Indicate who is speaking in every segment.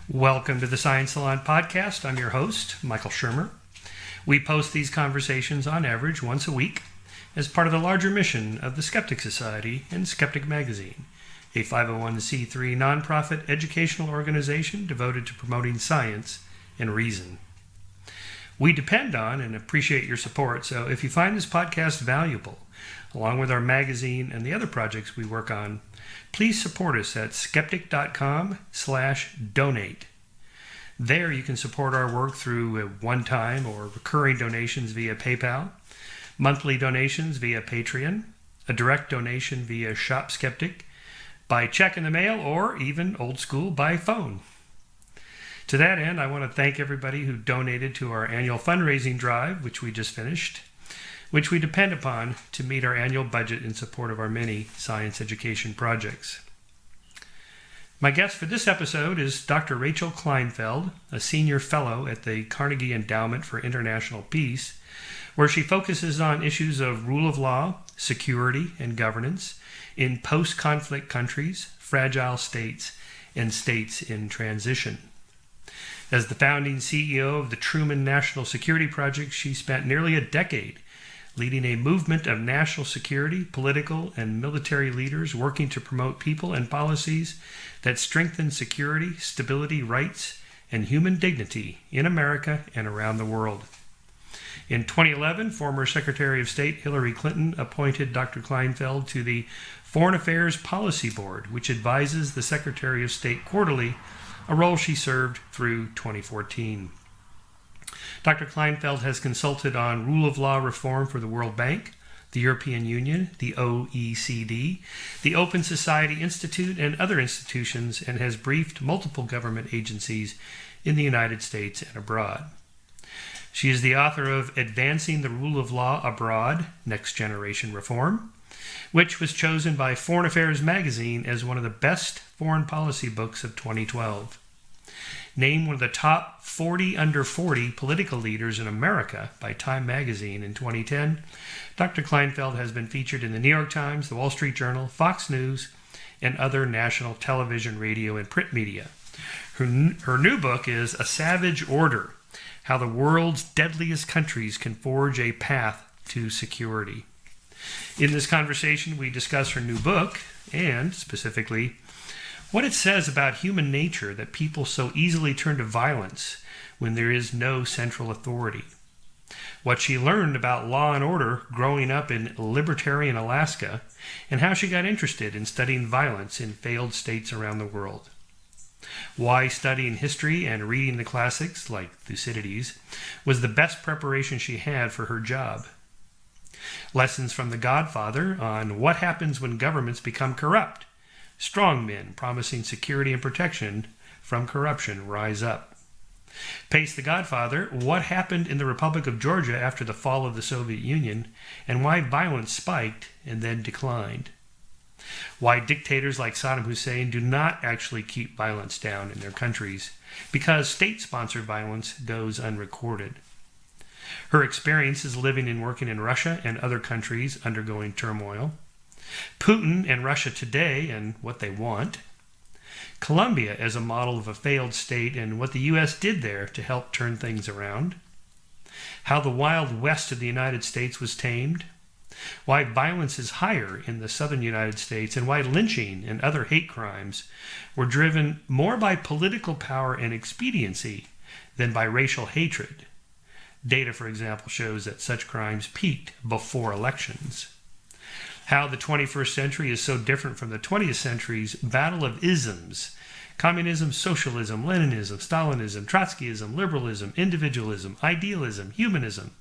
Speaker 1: Welcome to the Science Salon Podcast. I'm your host, Michael Shermer. We post these conversations on average once a week as part of the larger mission of the Skeptic Society and Skeptic Magazine, a 501c3 nonprofit educational organization devoted to promoting science and reason. We depend on and appreciate your support, so if you find this podcast valuable, along with our magazine and the other projects we work on, please support us at skeptic.com/donate. There you can support our work through one-time or recurring donations via PayPal, monthly donations via Patreon, a direct donation via Shop Skeptic, by check in the mail, or even old school by phone. To that end, I want to thank everybody who donated to our annual fundraising drive, which we just finished, which we depend upon to meet our annual budget in support of our many science education projects. My guest for this episode is Dr. Rachel Kleinfeld, a senior fellow at the Carnegie Endowment for International Peace, where she focuses on issues of rule of law, security, and governance in post-conflict countries, fragile states, and states in transition. As the founding CEO of the Truman National Security Project, she spent nearly a decade leading a movement of national security, political, and military leaders working to promote people and policies that strengthen security, stability, rights, and human dignity in America and around the world. In 2011, former Secretary of State Hillary Clinton appointed Dr. Kleinfeld to the Foreign Affairs Policy Board, which advises the Secretary of State quarterly, a role she served through 2014. Dr. Kleinfeld has consulted on rule of law reform for the World Bank, the European Union, the OECD, the Open Society Institute, and other institutions, and has briefed multiple government agencies in the United States and abroad. She is the author of Advancing the Rule of Law Abroad, Next Generation Reform, which was chosen by Foreign Affairs magazine as one of the best foreign policy books of 2012. Named one of the top 40 under 40 political leaders in America by Time magazine in 2010, Dr. Kleinfeld has been featured in the New York Times, the Wall Street Journal, Fox News, and other national television, radio, and print media. Her new book is A Savage Order: How the World's Deadliest Countries Can Forge a Path to Security. In this conversation, we discuss her new book and, specifically, what it says about human nature that people so easily turn to violence when there is no central authority. What she learned about law and order growing up in libertarian Alaska, and how she got interested in studying violence in failed states around the world. Why studying history and reading the classics, like Thucydides, was the best preparation she had for her job. Lessons from the Godfather on what happens when governments become corrupt. Strong men promising security and protection from corruption rise up. Pace the Godfather, what happened in the Republic of Georgia after the fall of the Soviet Union, and why violence spiked and then declined. Why dictators like Saddam Hussein do not actually keep violence down in their countries, because state-sponsored violence goes unrecorded. Her experiences living and working in Russia and other countries undergoing turmoil. Putin and Russia today and what they want. Colombia as a model of a failed state and what the U.S. did there to help turn things around. How the Wild West of the United States was tamed. Why violence is higher in the southern United States, and why lynching and other hate crimes were driven more by political power and expediency than by racial hatred. Data, for example, shows that such crimes peaked before elections. How the 21st century is so different from the 20th century's battle of isms: communism, socialism, Leninism, Stalinism, Trotskyism, liberalism, individualism, idealism, humanism,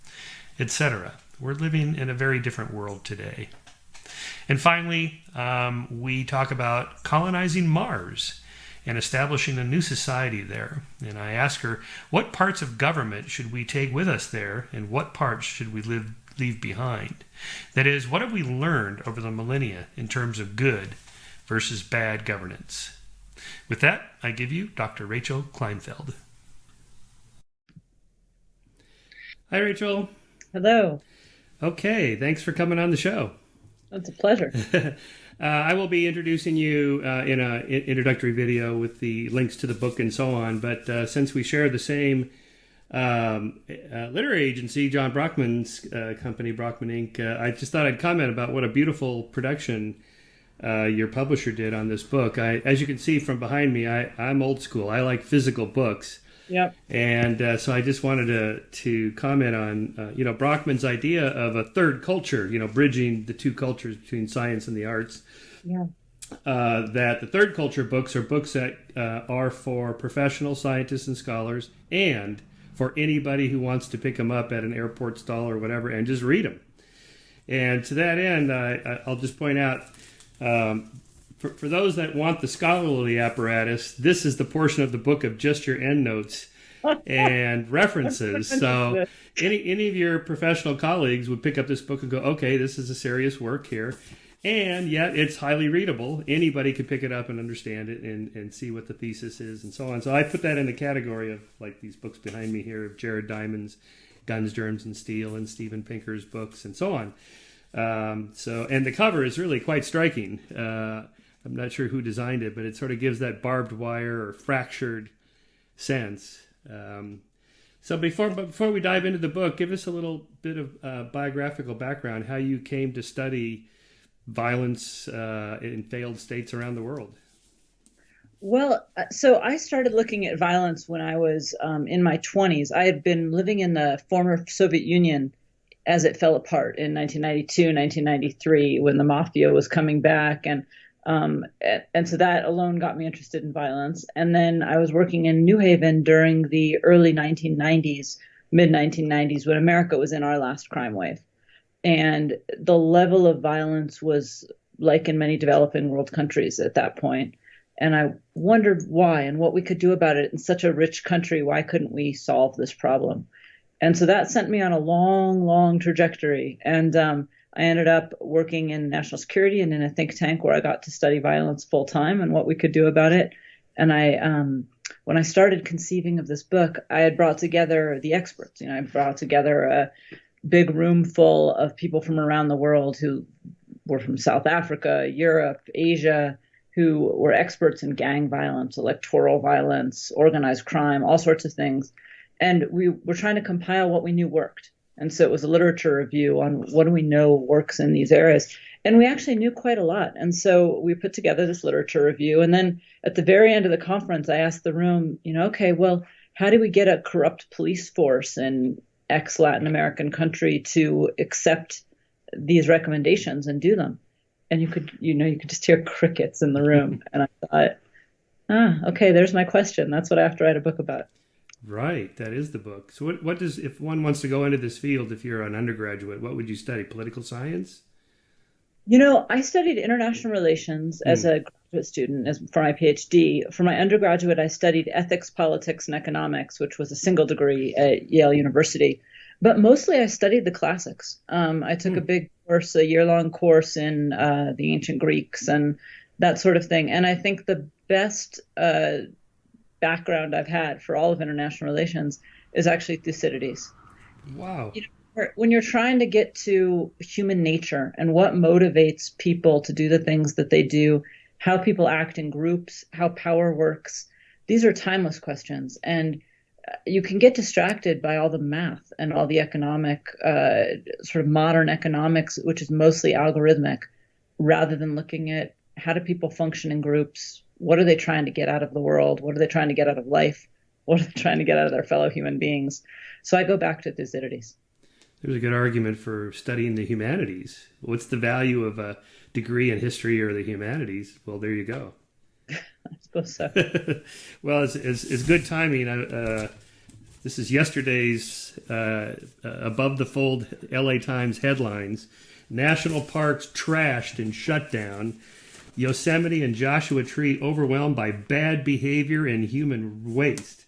Speaker 1: etc. We're living in a very different world today. And finally, we talk about colonizing Mars and establishing a new society there. And I ask her, what parts of government should we take with us there, and what parts should we leave behind? That is, what have we learned over the millennia in terms of good versus bad governance? With that, I give you Dr. Rachel Kleinfeld. Hi, Rachel.
Speaker 2: Hello.
Speaker 1: Okay, thanks for coming on the show.
Speaker 2: It's a pleasure.
Speaker 1: I will be introducing you in an introductory video with the links to the book and so on. But since we share the same literary agency, John Brockman's company, Brockman Inc., I just thought I'd comment about what a beautiful production your publisher did on this book. As you can see from behind me, I'm old school. I like physical books.
Speaker 2: Yep.
Speaker 1: And so I just wanted to comment on, Brockman's idea of a third culture, bridging the two cultures between science and the arts.
Speaker 2: Yeah.
Speaker 1: That the third culture books are books that are for professional scientists and scholars and for anybody who wants to pick them up at an airport stall or whatever and just read them. And to that end, I'll just point out, for those that want the scholarly apparatus, this is the portion of the book of just your endnotes and references. So any of your professional colleagues would pick up this book and go, okay, this is a serious work here. And yet it's highly readable. Anybody could pick it up and understand it and see what the thesis is and so on. So I put that in the category of like these books behind me here of Jared Diamond's Guns, Germs, and Steel and Steven Pinker's books and so on. And the cover is really quite striking. I'm not sure who designed it, but it sort of gives that barbed wire or fractured sense. So before we dive into the book, give us a little bit of biographical background, how you came to study violence in failed states around the world.
Speaker 2: Well, so I started looking at violence when I was in my 20s. I had been living in the former Soviet Union as it fell apart in 1992, 1993, when the mafia was coming back. And so that alone got me interested in violence. And then I was working in New Haven during the early 1990s, mid 1990s, when America was in our last crime wave. And the level of violence was like in many developing world countries at that point. And I wondered why and what we could do about it in such a rich country. Why couldn't we solve this problem? And so that sent me on a long, long trajectory. And I ended up working in national security and in a think tank where I got to study violence full time and what we could do about it. And when I started conceiving of this book, I had brought together the experts. I brought together a big room full of people from around the world who were from South Africa, Europe, Asia, who were experts in gang violence, electoral violence, organized crime, all sorts of things. And we were trying to compile what we knew worked. And so it was a literature review on what do we know works in these areas. And we actually knew quite a lot. And so we put together this literature review. And then at the very end of the conference, I asked the room, okay, well, how do we get a corrupt police force in X Latin American country to accept these recommendations and do them? And you could just hear crickets in the room. And I thought, okay, there's my question. That's what I have to write a book about.
Speaker 1: Right, that is the book. So what does, if one wants to go into this field, if you're an undergraduate, what would you study? Political science?
Speaker 2: I studied international relations as a graduate student for my PhD. For my undergraduate, I studied ethics, politics, and economics, which was a single degree at Yale University. But mostly I studied the classics. I took a big course, a year-long course in the ancient Greeks and that sort of thing. And I think the best background I've had for all of international relations is actually Thucydides.
Speaker 1: Wow.
Speaker 2: When you're trying to get to human nature and what motivates people to do the things that they do, how people act in groups, how power works, these are timeless questions. And you can get distracted by all the math and all the economic, sort of modern economics, which is mostly algorithmic, rather than looking at how do people function in groups? What are they trying to get out of the world? What are they trying to get out of life? What are they trying to get out of their fellow human beings? So I go back to Thucydides.
Speaker 1: There's a good argument for studying the humanities. What's the value of a degree in history or the humanities? Well, there you go.
Speaker 2: I suppose so.
Speaker 1: Well, it's good timing. This is yesterday's above the fold LA Times headlines. National parks trashed and shut down. Yosemite and Joshua Tree overwhelmed by bad behavior and human waste.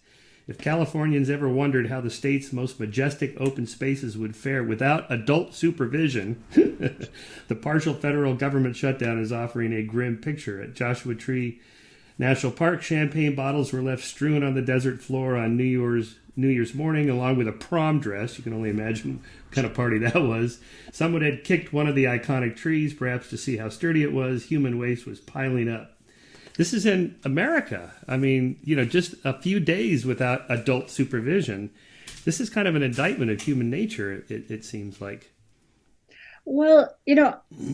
Speaker 1: If Californians ever wondered how the state's most majestic open spaces would fare without adult supervision, the partial federal government shutdown is offering a grim picture. At Joshua Tree National Park champagne bottles were left strewn on the desert floor on New Year's morning, along with a prom dress. You can only imagine what kind of party that was. Someone had kicked one of the iconic trees, perhaps to see how sturdy it was. Human waste was piling up. This is in America. I mean, just a few days without adult supervision. This is kind of an indictment of human nature, it seems like.
Speaker 2: Well,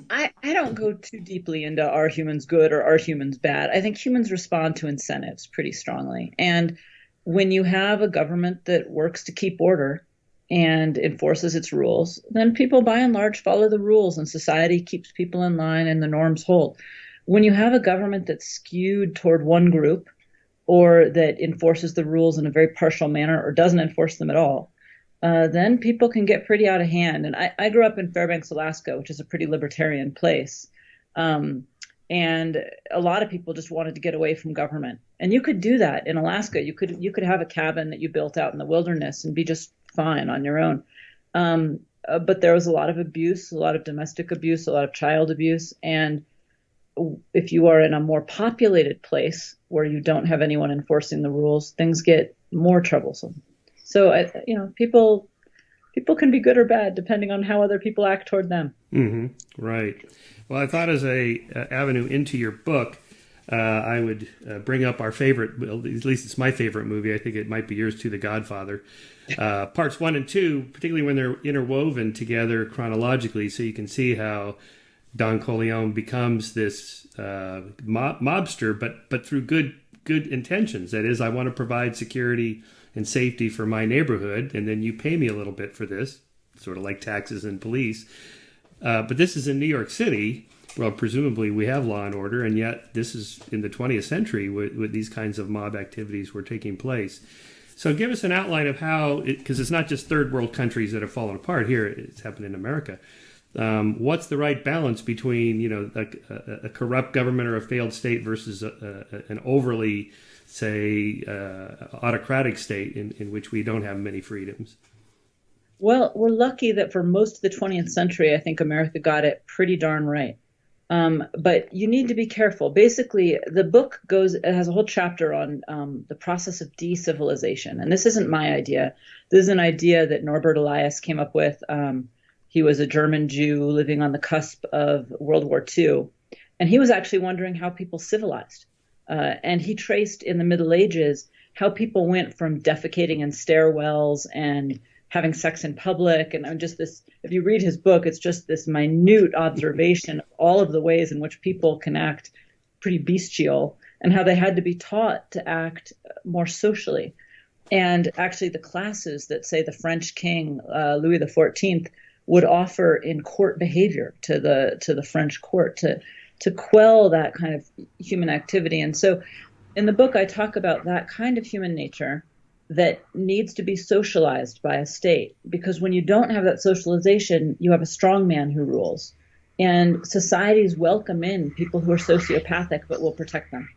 Speaker 2: I don't go too deeply into are humans good or are humans bad. I think humans respond to incentives pretty strongly. And when you have a government that works to keep order and enforces its rules, then people by and large follow the rules and society keeps people in line and the norms hold. When you have a government that's skewed toward one group or that enforces the rules in a very partial manner or doesn't enforce them at all, then people can get pretty out of hand. And I grew up in Fairbanks, Alaska, which is a pretty libertarian place. And a lot of people just wanted to get away from government. And you could do that in Alaska. You could have a cabin that you built out in the wilderness and be just fine on your own. But there was a lot of abuse, a lot of domestic abuse, a lot of child abuse. And if you are in a more populated place where you don't have anyone enforcing the rules, things get more troublesome. So, people can be good or bad depending on how other people act toward them.
Speaker 1: Mm-hmm. Right. Well, I thought as a avenue into your book, I would bring up our favorite, well, at least it's my favorite movie. I think it might be yours too, The Godfather. Parts 1 and 2, particularly when they're interwoven together chronologically, so you can see how Don Corleone becomes this mobster, but through good intentions. That is, I want to provide security and safety for my neighborhood, and then you pay me a little bit for this, sort of like taxes and police. But this is in New York City. Well, presumably we have law and order, and yet this is in the 20th century with these kinds of mob activities were taking place. So give us an outline of how, because it's not just third world countries that have fallen apart here, it's happened in America. What's the right balance between, a corrupt government or a failed state versus an overly, say, autocratic state in which we don't have many freedoms?
Speaker 2: Well, we're lucky that for most of the 20th century, I think America got it pretty darn right. But you need to be careful. Basically, the book has a whole chapter on the process of de-civilization. And this isn't my idea. This is an idea that Norbert Elias came up with. He was a German Jew living on the cusp of World War II. And he was actually wondering how people civilized. And he traced in the Middle Ages how people went from defecating in stairwells and having sex in public. And just this, if you read his book, it's just this minute observation of all of the ways in which people can act pretty bestial and how they had to be taught to act more socially. And actually the classes that, say, the French king, Louis XIV, would offer in court behavior to the French court to quell that kind of human activity. And so in the book, I talk about that kind of human nature that needs to be socialized by a state, because when you don't have that socialization, you have a strong man who rules. And societies welcome in people who are sociopathic but will protect them.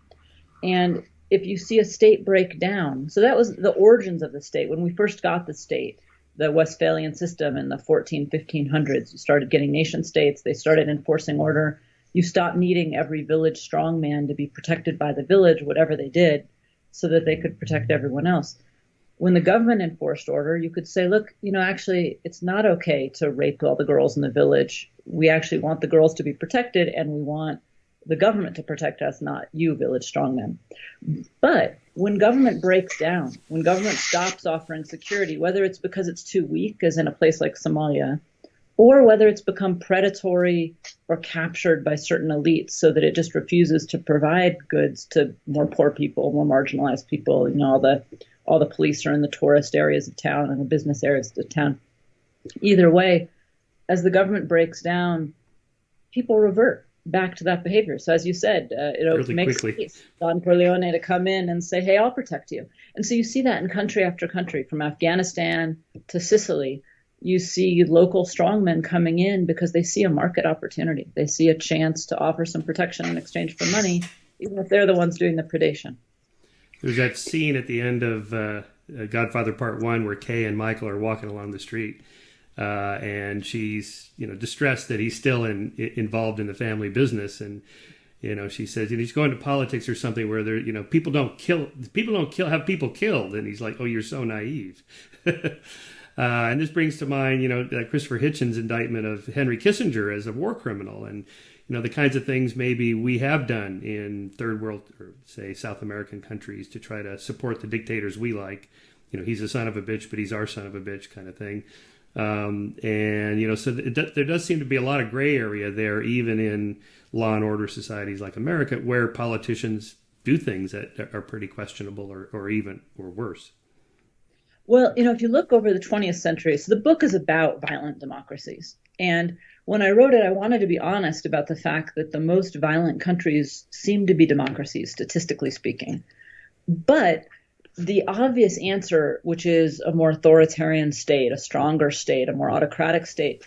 Speaker 2: And if you see a state break down, so that was the origins of the state. When we first got the state, the Westphalian system in the 1500s, you started getting nation states. They started enforcing order. You stopped needing every village strongman to be protected by the village, whatever they did, so that they could protect everyone else. When the government enforced order, you could say, look, actually, it's not okay to rape all the girls in the village. We actually want the girls to be protected, and we want the government to protect us, not you, village strongmen. But when government breaks down, when government stops offering security, whether it's because it's too weak, as in a place like Somalia, or whether it's become predatory or captured by certain elites so that it just refuses to provide goods to more poor people, more marginalized people, all the police are in the tourist areas of town and the business areas of town. Either way, as the government breaks down, people revert back to that behavior. So as you said, it makes sense Don Corleone to come in and say, hey, I'll protect you. And so you see that in country after country, from Afghanistan to Sicily. You see local strongmen coming in because they see a market opportunity. They see a chance to offer some protection in exchange for money, even if they're the ones doing the predation.
Speaker 1: There's that scene at the end of Godfather Part 1 where Kay and Michael are walking along the street, and she's distressed that he's still involved in the family business, and She says, he's going to politics or something where there, people don't have people killed. And he's like, oh, you're so naive. And this brings to mind, Christopher Hitchens' indictment of Henry Kissinger as a war criminal, and the kinds of things maybe we have done in third world or say South American countries to try to support the dictators we like. He's a son of a bitch, but he's our son of a bitch kind of thing. So there does seem to be a lot of gray area there, even in law and order societies like America, where politicians do things that are pretty questionable or worse.
Speaker 2: Well, if you look over the 20th century, so the book is about violent democracies. And when I wrote it, I wanted to be honest about the fact that the most violent countries seem to be democracies, statistically speaking. But the obvious answer, which is a more authoritarian state, a stronger state, a more autocratic state,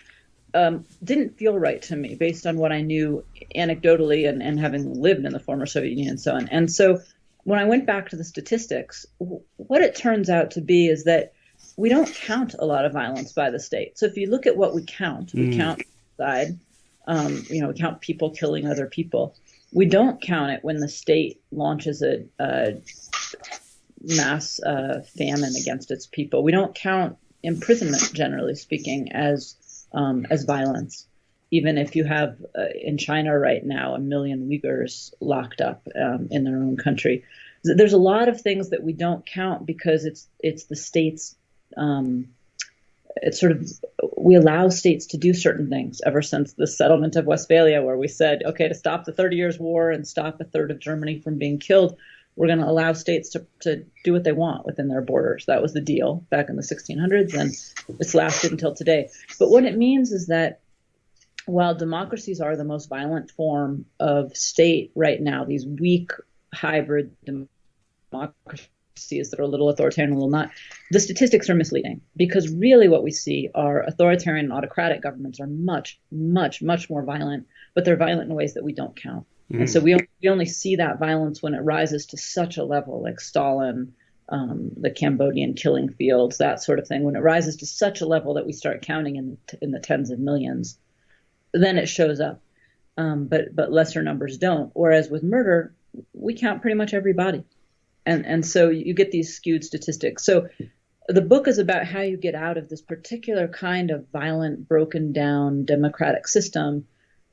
Speaker 2: didn't feel right to me based on what I knew anecdotally and having lived in the former Soviet Union and so on. And so when I went back to the statistics, what it turns out to be is that we don't count a lot of violence by the state. So if you look at what we count genocide, we count people killing other people. We don't count it when the state launches a mass famine against its people. We don't count imprisonment, generally speaking, as violence. Even if you have in China right now 1 million Uyghurs locked up in their own country, there's a lot of things that we don't count because it's the states. It's sort of, we allow states to do certain things ever since the settlement of Westphalia, where we said, okay, to stop the 30 Years' War and stop a third of Germany from being killed, we're going to allow states to do what they want within their borders. That was the deal back in the 1600s, and it's lasted until today. But what it means is that while democracies are the most violent form of state right now, these weak hybrid democracies that are a little authoritarian, a little not, the statistics are misleading, because really what we see are authoritarian and autocratic governments are much, much, much more violent, but they're violent in ways that we don't count. And so we only see that violence when it rises to such a level, like Stalin, the Cambodian killing fields, that sort of thing. When it rises to such a level that we start counting in the tens of millions, then it shows up. But lesser numbers don't. Whereas with murder, we count pretty much every body. And so you get these skewed statistics. So the book is about how you get out of this particular kind of violent, broken down democratic system.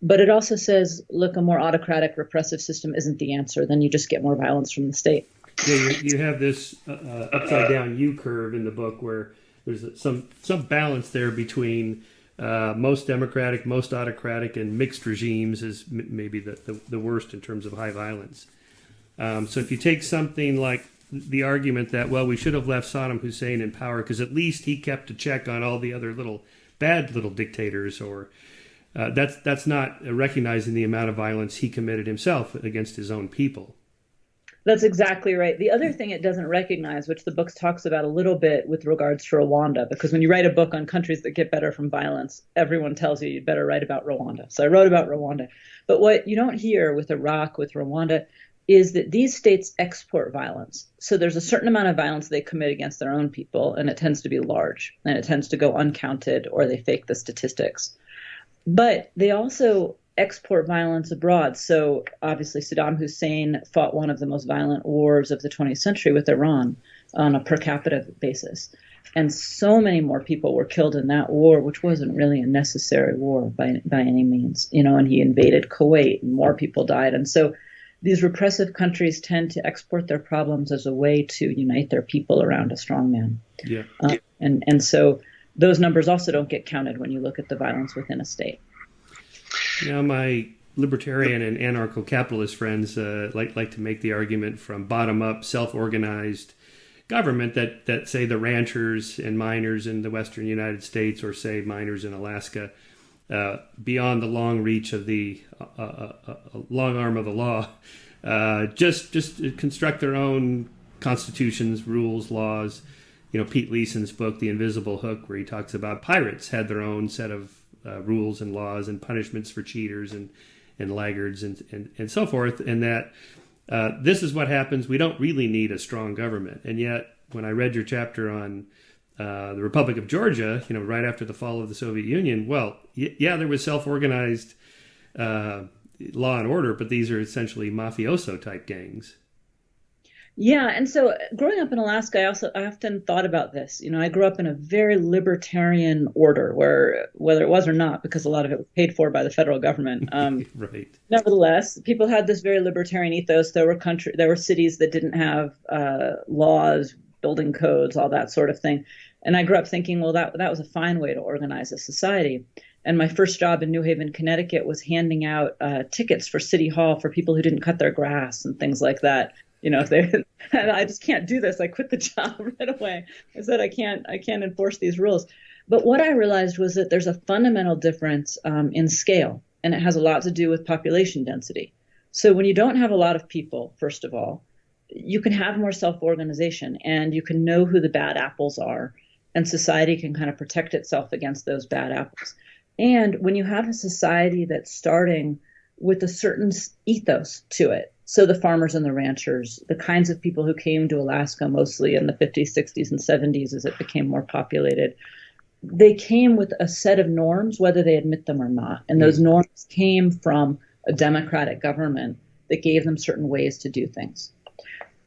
Speaker 2: But it also says, look, a more autocratic, repressive system isn't the answer. Then you just get more violence from the state.
Speaker 1: Yeah, you have this upside down U curve in the book where there's some balance there between most democratic, most autocratic, and mixed regimes is maybe the worst in terms of high violence. So if you take something like the argument that, well, we should have left Saddam Hussein in power because at least he kept a check on all the other bad little dictators, or that's not recognizing the amount of violence he committed himself against his own people.
Speaker 2: That's exactly right. The other thing it doesn't recognize, which the book talks about a little bit with regards to Rwanda, because when you write a book on countries that get better from violence, everyone tells you better write about Rwanda. So I wrote about Rwanda. But what you don't hear with Iraq, with Rwanda, is that these states export violence. So there's a certain amount of violence they commit against their own people, and it tends to be large, and it tends to go uncounted, or they fake the statistics. But they also export violence abroad. So obviously Saddam Hussein fought one of the most violent wars of the 20th century with Iran on a per capita basis. And so many more people were killed in that war, which wasn't really a necessary war by any means, and he invaded Kuwait and more people died. And so these repressive countries tend to export their problems as a way to unite their people around a strong man.
Speaker 1: Yeah.
Speaker 2: And so those numbers also don't get counted when you look at the violence within a state.
Speaker 1: Now, my libertarian and anarcho-capitalist friends like to make the argument from bottom-up, self-organized government that say the ranchers and miners in the western United States, or say miners in Alaska, beyond the long reach of the long arm of the law, just construct their own constitutions, rules, laws. Pete Leeson's book, The Invisible Hook, where he talks about pirates had their own set of rules and laws and punishments for cheaters and laggards and so forth, and that this is what happens. We don't really need a strong government. And yet, when I read your chapter on the Republic of Georgia, right after the fall of the Soviet Union, well, yeah, there was self-organized law and order, but these are essentially mafioso type gangs.
Speaker 2: Yeah, and so growing up in Alaska, I often thought about this. I grew up in a very libertarian order, where whether it was or not, because a lot of it was paid for by the federal government.
Speaker 1: Right.
Speaker 2: Nevertheless, people had this very libertarian ethos. There were cities that didn't have laws, building codes, all that sort of thing. And I grew up thinking, well, that was a fine way to organize a society. And my first job in New Haven, Connecticut, was handing out tickets for City Hall for people who didn't cut their grass and things like that. And I just can't do this. I quit the job right away. I said, I can't enforce these rules. But what I realized was that there's a fundamental difference in scale, and it has a lot to do with population density. So when you don't have a lot of people, first of all, you can have more self-organization, and you can know who the bad apples are, and society can kind of protect itself against those bad apples. And when you have a society that's starting with a certain ethos to it, so the farmers and the ranchers, the kinds of people who came to Alaska mostly in the 50s, 60s, and 70s as it became more populated, they came with a set of norms, whether they admit them or not. And those norms came from a democratic government that gave them certain ways to do things.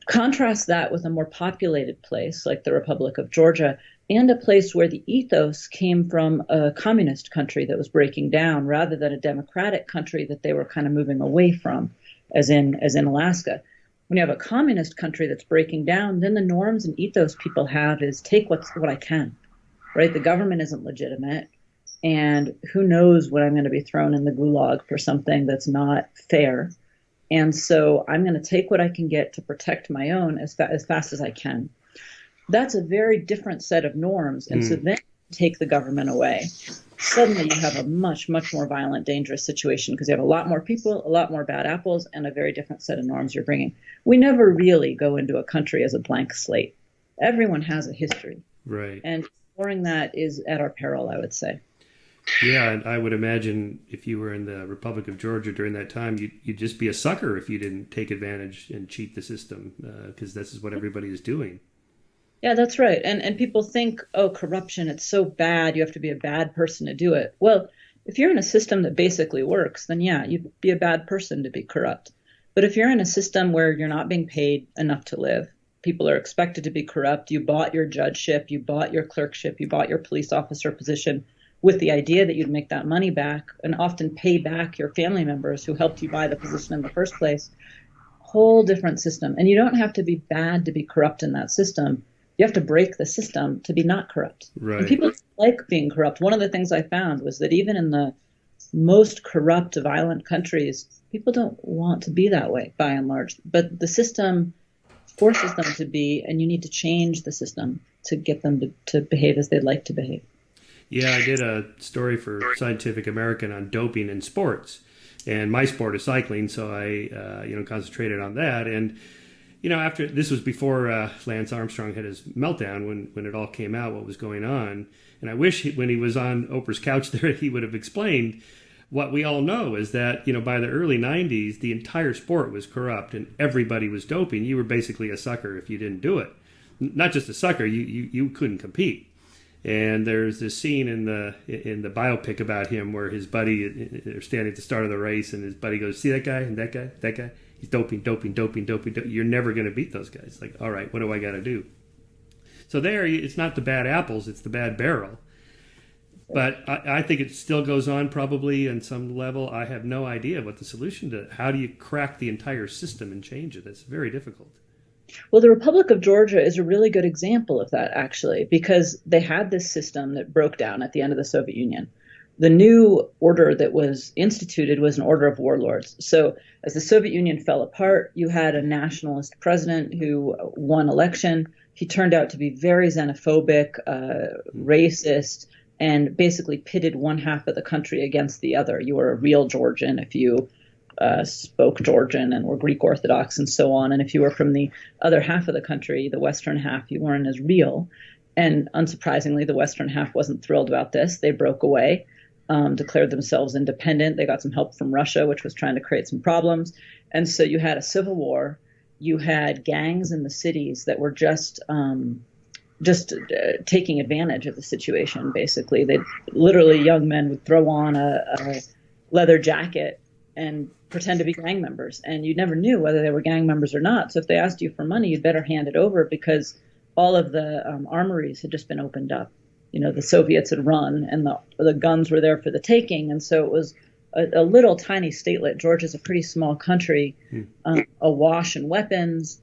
Speaker 2: Contrast that with a more populated place like the Republic of Georgia, and a place where the ethos came from a communist country that was breaking down rather than a democratic country that they were kind of moving away from, as in Alaska. When you have a communist country that's breaking down, then the norms and ethos people have is take what I can, right? The government isn't legitimate, and who knows when I'm going to be thrown in the gulag for something that's not fair. And so I'm going to take what I can get to protect my own as fast as I can. That's a very different set of norms. And so then take the government away. Suddenly you have a much, much more violent, dangerous situation because you have a lot more people, a lot more bad apples, and a very different set of norms you're bringing. We never really go into a country as a blank slate. Everyone has a history.
Speaker 1: Right.
Speaker 2: And exploring that is at our peril, I would say.
Speaker 1: Yeah, and I would imagine if you were in the Republic of Georgia during that time, you'd just be a sucker if you didn't take advantage and cheat the system, because this is what everybody is doing.
Speaker 2: Yeah, that's right. And people think, oh, corruption, it's so bad, you have to be a bad person to do it. Well, if you're in a system that basically works, then yeah, you'd be a bad person to be corrupt. But if you're in a system where you're not being paid enough to live, people are expected to be corrupt, you bought your judgeship, you bought your clerkship, you bought your police officer position with the idea that you'd make that money back and often pay back your family members who helped you buy the position in the first place. Whole different system. And you don't have to be bad to be corrupt in that system. You have to break the system to be not corrupt.
Speaker 1: Right.
Speaker 2: And people like being corrupt. One of the things I found was that even in the most corrupt, violent countries, people don't want to be that way by and large. But the system forces them to be, and you need to change the system to get them to behave as they'd like to behave.
Speaker 1: Yeah, I did a story for Scientific American on doping in sports, and my sport is cycling, so I concentrated on that. And after this was before Lance Armstrong had his meltdown when it all came out, what was going on. And I wish when he was on Oprah's couch there, he would have explained what we all know is that by the early 90s, the entire sport was corrupt and everybody was doping. You were basically a sucker if you didn't do it. Not just a sucker, you couldn't compete. And there's this scene in the biopic about him where his buddy, they're standing at the start of the race, and his buddy goes, "See that guy and that guy, that guy? He's doping. You're never going to beat those guys." Like, all right, what do I got to do? So there, it's not the bad apples, it's the bad barrel. But I think it still goes on probably on some level. I have no idea what the solution to it. How do you crack the entire system and change it? It's very difficult.
Speaker 2: Well, the Republic of Georgia is a really good example of that, actually, because they had this system that broke down at the end of the Soviet Union. The new order that was instituted was an order of warlords. So as the Soviet Union fell apart, you had a nationalist president who won election. He turned out to be very xenophobic, racist, and basically pitted one half of the country against the other. You were a real Georgian if you spoke Georgian and were Greek Orthodox and so on. And if you were from the other half of the country, the Western half, you weren't as real. And unsurprisingly, the Western half wasn't thrilled about this. They broke away, declared themselves independent. They got some help from Russia, which was trying to create some problems. And so you had a civil war. You had gangs in the cities that were just taking advantage of the situation, basically. They literally, young men would throw on a leather jacket and pretend to be gang members. And you never knew whether they were gang members or not. So if they asked you for money, you'd better hand it over, because all of the armories had just been opened up. The Soviets had run, and the guns were there for the taking. And so it was a little tiny statelet. Georgia's a pretty small country, awash in weapons,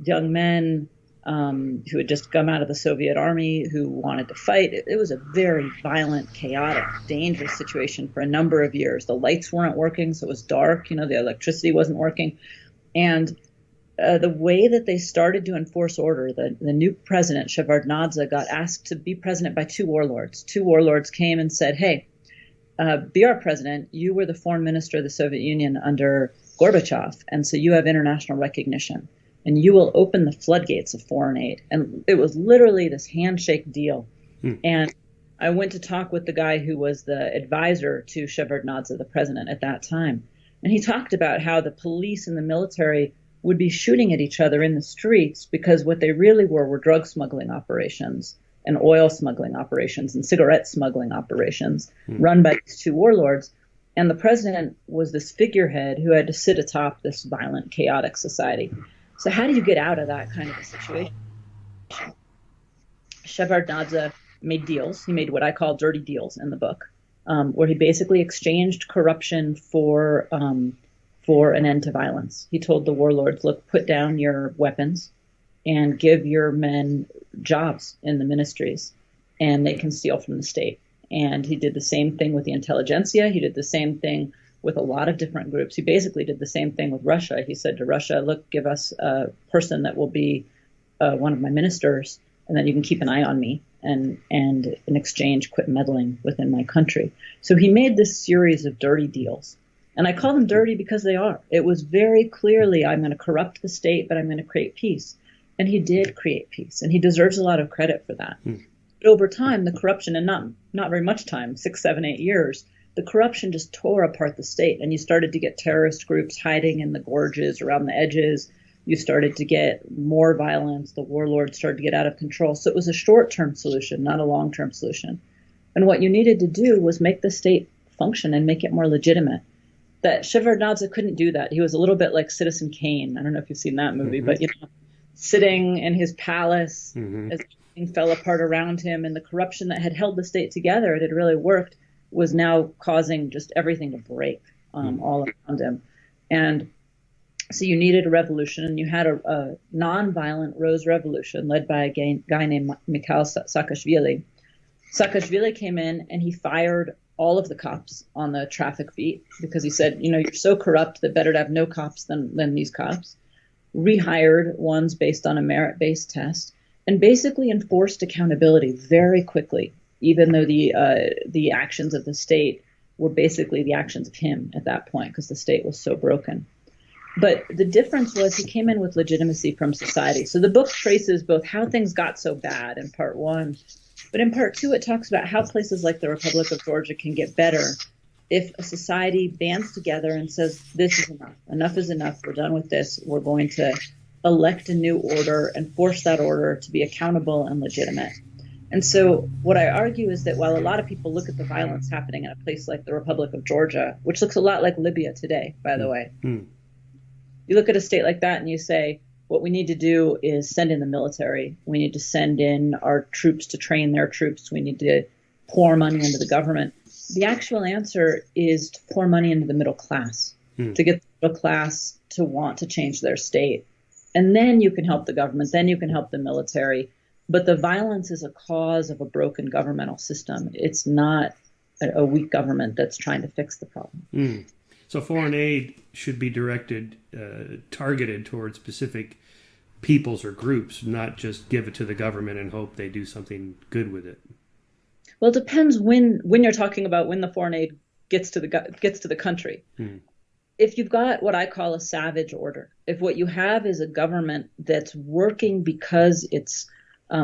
Speaker 2: young men who had just come out of the Soviet army who wanted to fight. It was a very violent, chaotic, dangerous situation for a number of years. The lights weren't working, so it was dark. The electricity wasn't working. And the way that they started to enforce order, the new president, Shevardnadze, got asked to be president by two warlords. Two warlords came and said, hey, be our president. You were the foreign minister of the Soviet Union under Gorbachev, and so you have international recognition, and you will open the floodgates of foreign aid. And it was literally this handshake deal. And I went to talk with the guy who was the advisor to Shevardnadze, the president at that time, and he talked about how the police and the military would be shooting at each other in the streets because what they really were drug smuggling operations and oil smuggling operations and cigarette smuggling operations run by these two warlords. And the president was this figurehead who had to sit atop this violent, chaotic society. So how do you get out of that kind of a situation? Shevardnadze made deals. He made what I call dirty deals in the book, where he basically exchanged corruption for an end to violence. He told the warlords, look, put down your weapons and give your men jobs in the ministries, and they can steal from the state. And he did the same thing with the intelligentsia. He did the same thing with a lot of different groups. He basically did the same thing with Russia. He said to Russia, look, give us a person that will be one of my ministers, and then you can keep an eye on me, and in exchange, quit meddling within my country. So he made this series of dirty deals. And I call them dirty because they are. It was very clearly, I'm going to corrupt the state, but I'm going to create peace. And he did create peace, and he deserves a lot of credit for that. But over time, the corruption, and not very much time, 6, 7, 8 years, the corruption just tore apart the state. And you started to get terrorist groups hiding in the gorges around the edges. You started to get more violence. The warlords started to get out of control. So it was a short-term solution, not a long-term solution. And what you needed to do was make the state function and make it more legitimate. That Shevardnadze couldn't do that. He was a little bit like Citizen Kane. I don't know if you've seen that movie, but sitting in his palace as everything fell apart around him, and the corruption that had held the state together, it had really worked, was now causing just everything to break all around him. And so you needed a revolution, and you had a non-violent Rose Revolution led by a guy named Mikhail Saakashvili. Saakashvili came in and he fired all of the cops on the traffic beat because he said, you're so corrupt that better to have no cops than these cops. Rehired ones based on a merit-based test, and basically enforced accountability very quickly, even though the actions of the state were basically the actions of him at that point because the state was so broken. But the difference was he came in with legitimacy from society. So the book traces both how things got so bad in part one, but in part two, it talks about how places like the Republic of Georgia can get better if a society bands together and says, this is enough. Enough is enough. We're done with this. We're going to elect a new order and force that order to be accountable and legitimate. And so what I argue is that while a lot of people look at the violence happening in a place like the Republic of Georgia, which looks a lot like Libya today, by the way, you look at a state like that and you say, what we need to do is send in the military. We need to send in our troops to train their troops. We need to pour money into the government. The actual answer is to pour money into the middle class, to get the middle class to want to change their state. And then you can help the government. Then you can help the military. But the violence is a cause of a broken governmental system. It's not a weak government that's trying to fix the problem.
Speaker 1: So foreign aid should be directed, targeted towards specific peoples or groups, not just give it to the government and hope they do something good with it.
Speaker 2: Well, it depends when you're talking about when the foreign aid gets to the country. If you've got what I call a savage order, if what you have is a government that's working because it's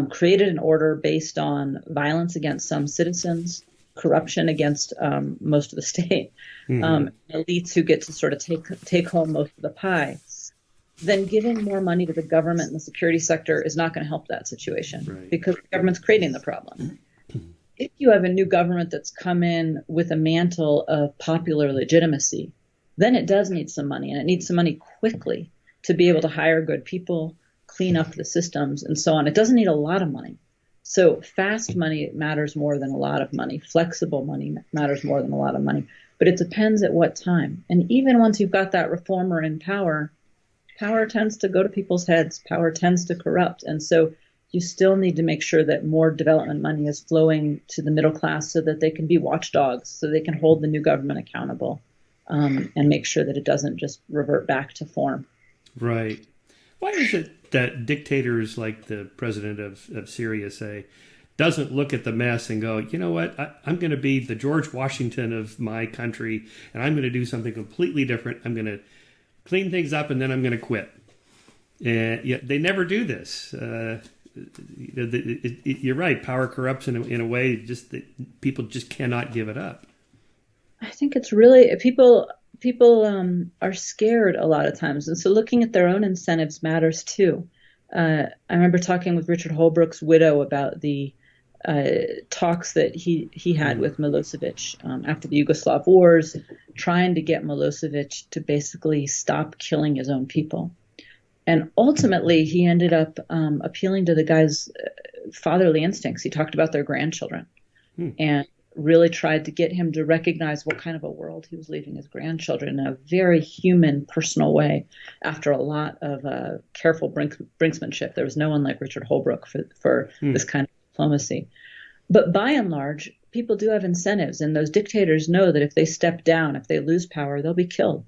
Speaker 2: created an order based on violence against some citizens, corruption against most of the state, elites who get to sort of take home most of the pie, then giving more money to the government and the security sector is not going to help that situation because the government's creating the problem. If you have a new government that's come in with a mantle of popular legitimacy, then it does need some money, and it needs some money quickly to be able to hire good people, clean up the systems, and so on. It doesn't need a lot of money. So fast money matters more than a lot of money. Flexible money matters more than a lot of money. But it depends at what time. And even once you've got that reformer in power, power tends to go to people's heads. Power tends to corrupt. And so you still need to make sure that more development money is flowing to the middle class so that they can be watchdogs, so they can hold the new government accountable, and make sure that it doesn't just revert back to form.
Speaker 1: Right. Why is it that dictators like the president of Syria, say, doesn't look at the mess and go, you know what, I'm going to be the George Washington of my country, and I'm going to do something completely different. I'm going to clean things up, and then I'm going to quit. And yet they never do this. You're right. Power corrupts in a way just that people just cannot give it up.
Speaker 2: I think it's really people are scared a lot of times, and so looking at their own incentives matters too. I remember talking with Richard Holbrooke's widow about the talks that he had with Milosevic after the Yugoslav wars, trying to get Milosevic to basically stop killing his own people. And ultimately, he ended up appealing to the guy's fatherly instincts. He talked about their grandchildren and really tried to get him to recognize what kind of a world he was leaving his grandchildren in a very human, personal way after a lot of careful brinksmanship. There was no one like Richard Holbrooke for this kind of diplomacy. But by and large, people do have incentives, and those dictators know that if they step down, if they lose power, they'll be killed.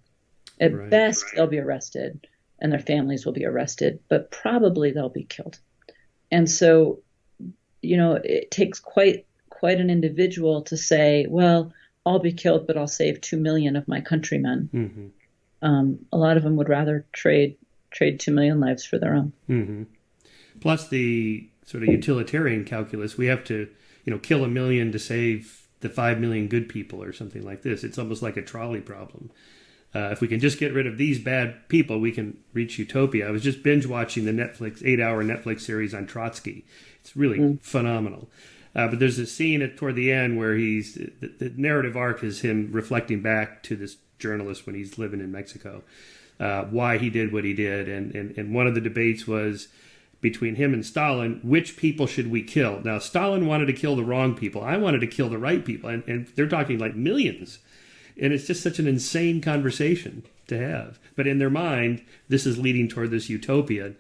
Speaker 2: At best, they'll be arrested, and their families will be arrested, but probably they'll be killed. And so, it takes quite an individual to say, well, I'll be killed, but I'll save 2 million of my countrymen. A lot of them would rather trade 2 million lives for their own.
Speaker 1: Plus the sort of utilitarian calculus, we have to, kill 1 million to save the 5 million good people or something like this. It's almost like a trolley problem. If we can just get rid of these bad people, we can reach utopia. I was just binge watching the 8-hour Netflix series on Trotsky. It's really phenomenal. But there's a scene toward the end where the narrative arc is him reflecting back to this journalist when he's living in Mexico, why he did what he did. And one of the debates was between him and Stalin, which people should we kill? Now, Stalin wanted to kill the wrong people. I wanted to kill the right people. And they're talking like millions. And it's just such an insane conversation to have. But in their mind, this is leading toward this utopia.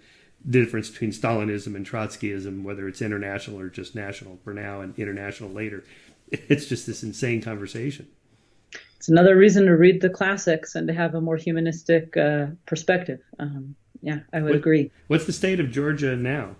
Speaker 1: The difference between Stalinism and Trotskyism, whether it's international or just national for now and international later. It's just this insane conversation.
Speaker 2: It's another reason to read the classics and to have a more humanistic perspective. I would agree.
Speaker 1: What's the state of Georgia now?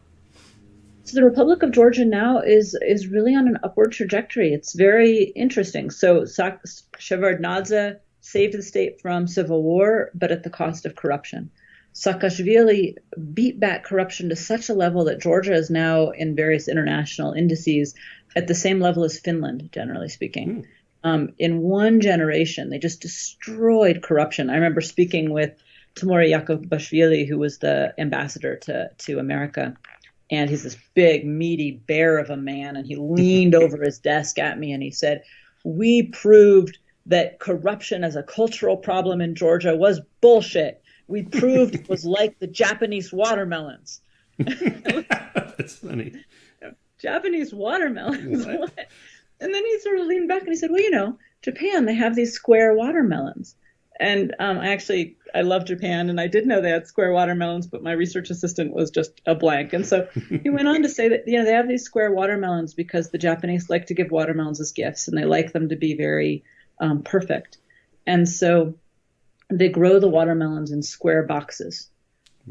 Speaker 2: So the Republic of Georgia now is really on an upward trajectory. It's very interesting. So Shevardnadze saved the state from civil war, but at the cost of corruption. Saakashvili beat back corruption to such a level that Georgia is now in various international indices at the same level as Finland, generally speaking. In one generation, they just destroyed corruption. I remember speaking with Timuri Yakubashvili, who was the ambassador to America. And he's this big, meaty bear of a man. And he leaned over his desk at me and he said, we proved that corruption as a cultural problem in Georgia was bullshit. We proved it was like the Japanese watermelons.
Speaker 1: That's funny.
Speaker 2: Japanese watermelons? What? And then he sort of leaned back and he said, well, Japan, they have these square watermelons. And I love Japan, and I did know they had square watermelons, but my research assistant was just a blank. And so he went on to say that, they have these square watermelons because the Japanese like to give watermelons as gifts, and they like them to be very perfect. And so they grow the watermelons in square boxes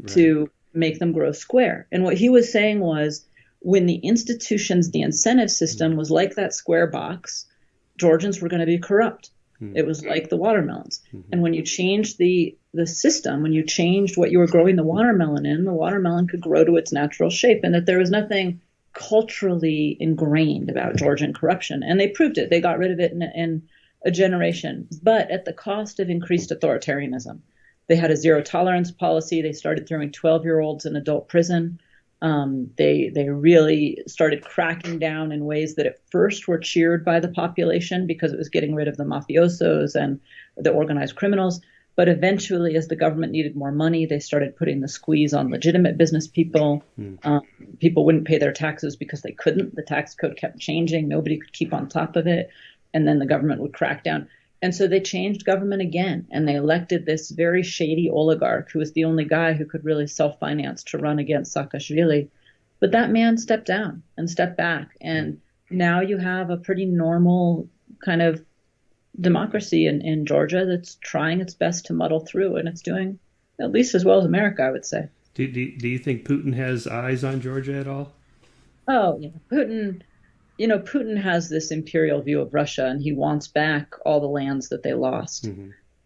Speaker 2: to make them grow square. And what he was saying was when the institutions, the incentive system was like that square box, Georgians were going to be corrupt. It was like the watermelons. And when you changed the system, when you changed what you were growing the watermelon in, the watermelon could grow to its natural shape, and that there was nothing culturally ingrained about Georgian corruption. And they proved it. They got rid of it in a generation, but at the cost of increased authoritarianism. They had a zero tolerance policy. They started throwing 12-year-olds in adult prison. They really started cracking down in ways that at first were cheered by the population because it was getting rid of the mafiosos and the organized criminals. But eventually, as the government needed more money, they started putting the squeeze on legitimate business people. People wouldn't pay their taxes because they couldn't. The tax code kept changing. Nobody could keep on top of it. And then the government would crack down. And so they changed government again. And they elected this very shady oligarch who was the only guy who could really self-finance to run against Saakashvili. But that man stepped down and stepped back. And now you have a pretty normal kind of democracy in Georgia that's trying its best to muddle through, and it's doing at least as well as America, I would say.
Speaker 1: Do you think Putin has eyes on Georgia at all?
Speaker 2: Oh, yeah. Putin has this imperial view of Russia, and he wants back all the lands that they lost.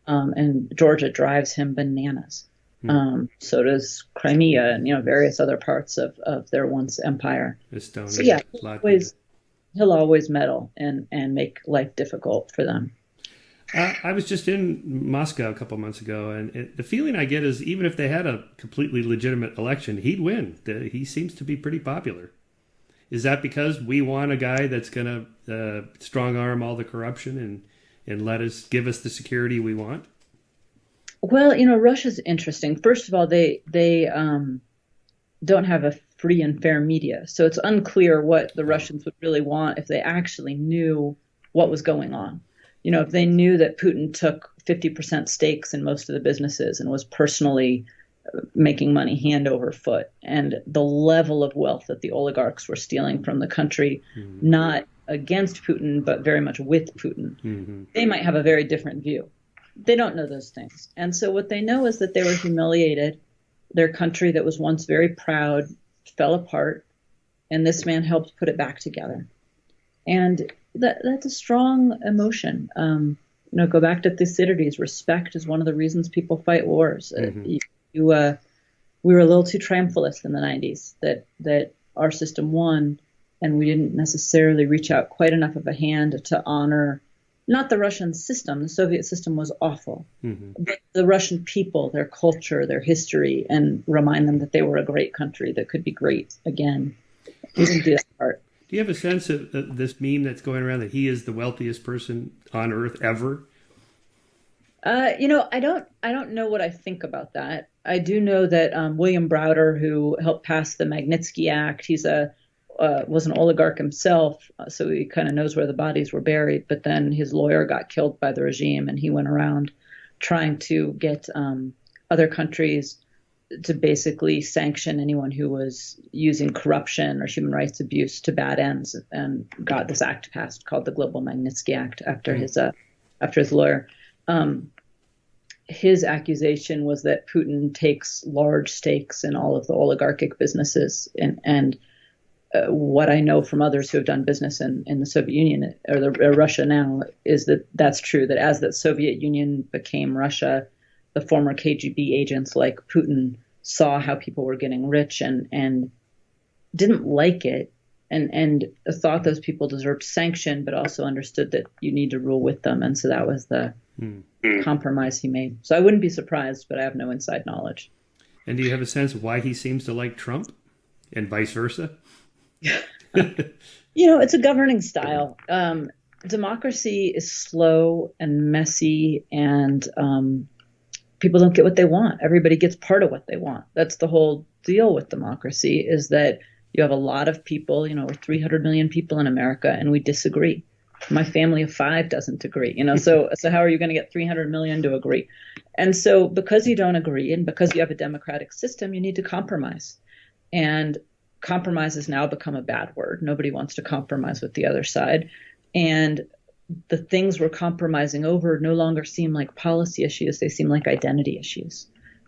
Speaker 2: And Georgia drives him bananas. So does Crimea and, various other parts of their once empire.
Speaker 1: Estonia,
Speaker 2: so yeah, he'll always meddle and make life difficult for them.
Speaker 1: I was just in Moscow a couple months ago, and the feeling I get is even if they had a completely legitimate election, he'd win. He seems to be pretty popular. Is that because we want a guy that's going to strong arm all the corruption and give us the security we want?
Speaker 2: Well, Russia's interesting. First of all, they don't have a free and fair media, so it's unclear what the Russians would really want if they actually knew what was going on. If they knew that Putin took 50% stakes in most of the businesses and was personally making money hand over foot, and the level of wealth that the oligarchs were stealing from the country, not against Putin, but very much with Putin, they might have a very different view. They don't know those things. And so what they know is that they were humiliated. Their country that was once very proud fell apart, and this man helped put it back together. And that's a strong emotion. Go back to Thucydides. Respect is one of the reasons people fight wars. We were a little too triumphalist in the 90s that our system won, and we didn't necessarily reach out quite enough of a hand to honor not the Russian system. The Soviet system was awful, but the Russian people, their culture, their history, and remind them that they were a great country that could be great again. We didn't do that part.
Speaker 1: Do you have a sense of this meme that's going around that he is the wealthiest person on earth ever?
Speaker 2: I don't know what I think about that. I do know that William Browder, who helped pass the Magnitsky Act, he's was an oligarch himself, so he kind of knows where the bodies were buried. But then his lawyer got killed by the regime, and he went around trying to get other countries to basically sanction anyone who was using corruption or human rights abuse to bad ends, and got this act passed called the Global Magnitsky Act after his lawyer. His accusation was that Putin takes large stakes in all of the oligarchic businesses, and what I know from others who have done business in the Soviet Union or Russia now is that that's true, that as the Soviet Union became Russia, the former KGB agents like Putin saw how people were getting rich and didn't like it and thought those people deserved sanction, but also understood that you need to rule with them. And so that was the compromise he made. So I wouldn't be surprised, but I have no inside knowledge.
Speaker 1: And do you have a sense of why he seems to like Trump and vice versa?
Speaker 2: It's a governing style. Democracy is slow and messy, and people don't get what they want. Everybody gets part of what they want. That's the whole deal with democracy, is that you have a lot of people, we're 300 million people in America, and we disagree. My family of 5 doesn't agree, so how are you going to get 300 million to agree? And so because you don't agree and because you have a democratic system, you need to compromise. And compromise has now become a bad word. Nobody wants to compromise with the other side. And the things we're compromising over no longer seem like policy issues. They seem like identity issues.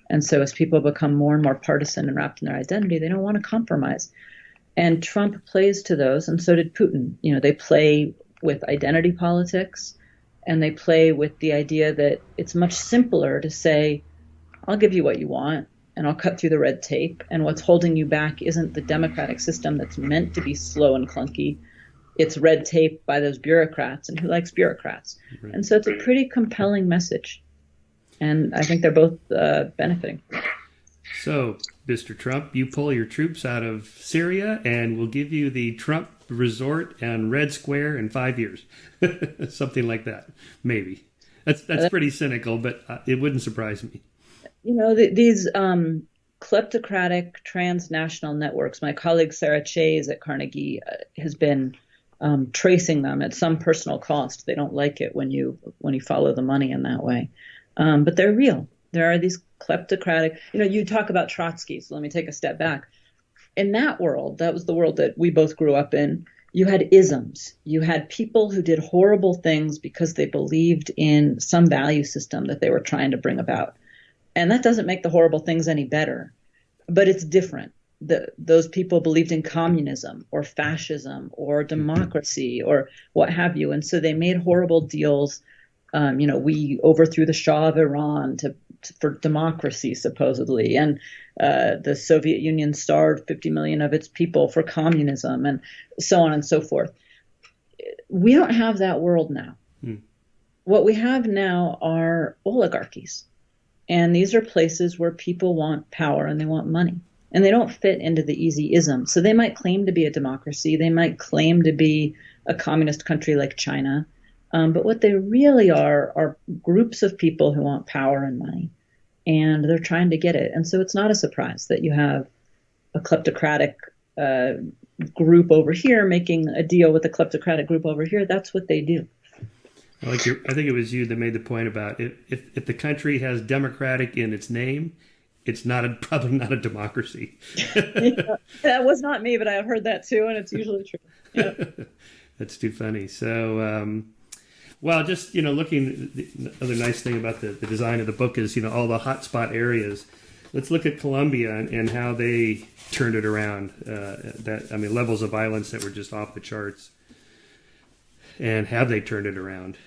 Speaker 2: And so as people become more and more partisan and wrapped in their identity, they don't want to compromise. And Trump plays to those, and so did Putin. They play with identity politics, and they play with the idea that it's much simpler to say, I'll give you what you want, and I'll cut through the red tape. And what's holding you back isn't the democratic system that's meant to be slow and clunky. It's red tape by those bureaucrats, and who likes bureaucrats? Right. And so it's a pretty compelling message. And I think they're both benefiting. So,
Speaker 1: Mr. Trump, you pull your troops out of Syria, and we'll give you the Trump Resort and Red Square in 5 years. Something like that, maybe. That's pretty cynical, but it wouldn't surprise me.
Speaker 2: These kleptocratic transnational networks. My colleague Sarah Chayes at Carnegie has been tracing them at some personal cost. They don't like it when you follow the money in that way, but they're real. There are these kleptocratic. You talk about Trotsky, so let me take a step back. In that world, that was the world that we both grew up in. You had isms. You had people who did horrible things because they believed in some value system that they were trying to bring about. And that doesn't make the horrible things any better, but it's different. Those people believed in communism or fascism or democracy or what have you. And so they made horrible deals. We overthrew the Shah of Iran for democracy, supposedly. And the Soviet Union starved 50 million of its people for communism and so on and so forth. We don't have that world now. What we have now are oligarchies. And these are places where people want power and they want money. And they don't fit into the easy ism. So they might claim to be a democracy. They might claim to be a communist country like China. But what they really are groups of people who want power and money. And they're trying to get it. And so it's not a surprise that you have a kleptocratic group over here making a deal with a kleptocratic group over here. That's what they do.
Speaker 1: I think it was you that made the point about if the country has democratic in its name, it's probably not a democracy.
Speaker 2: Yeah, that was not me, but I've heard that too, and it's usually true. Yeah.
Speaker 1: That's too funny. So, well, just looking. The other nice thing about the design of the book is all the hotspot areas. Let's look at Colombia and how they turned it around. Levels of violence that were just off the charts. And have they turned it around?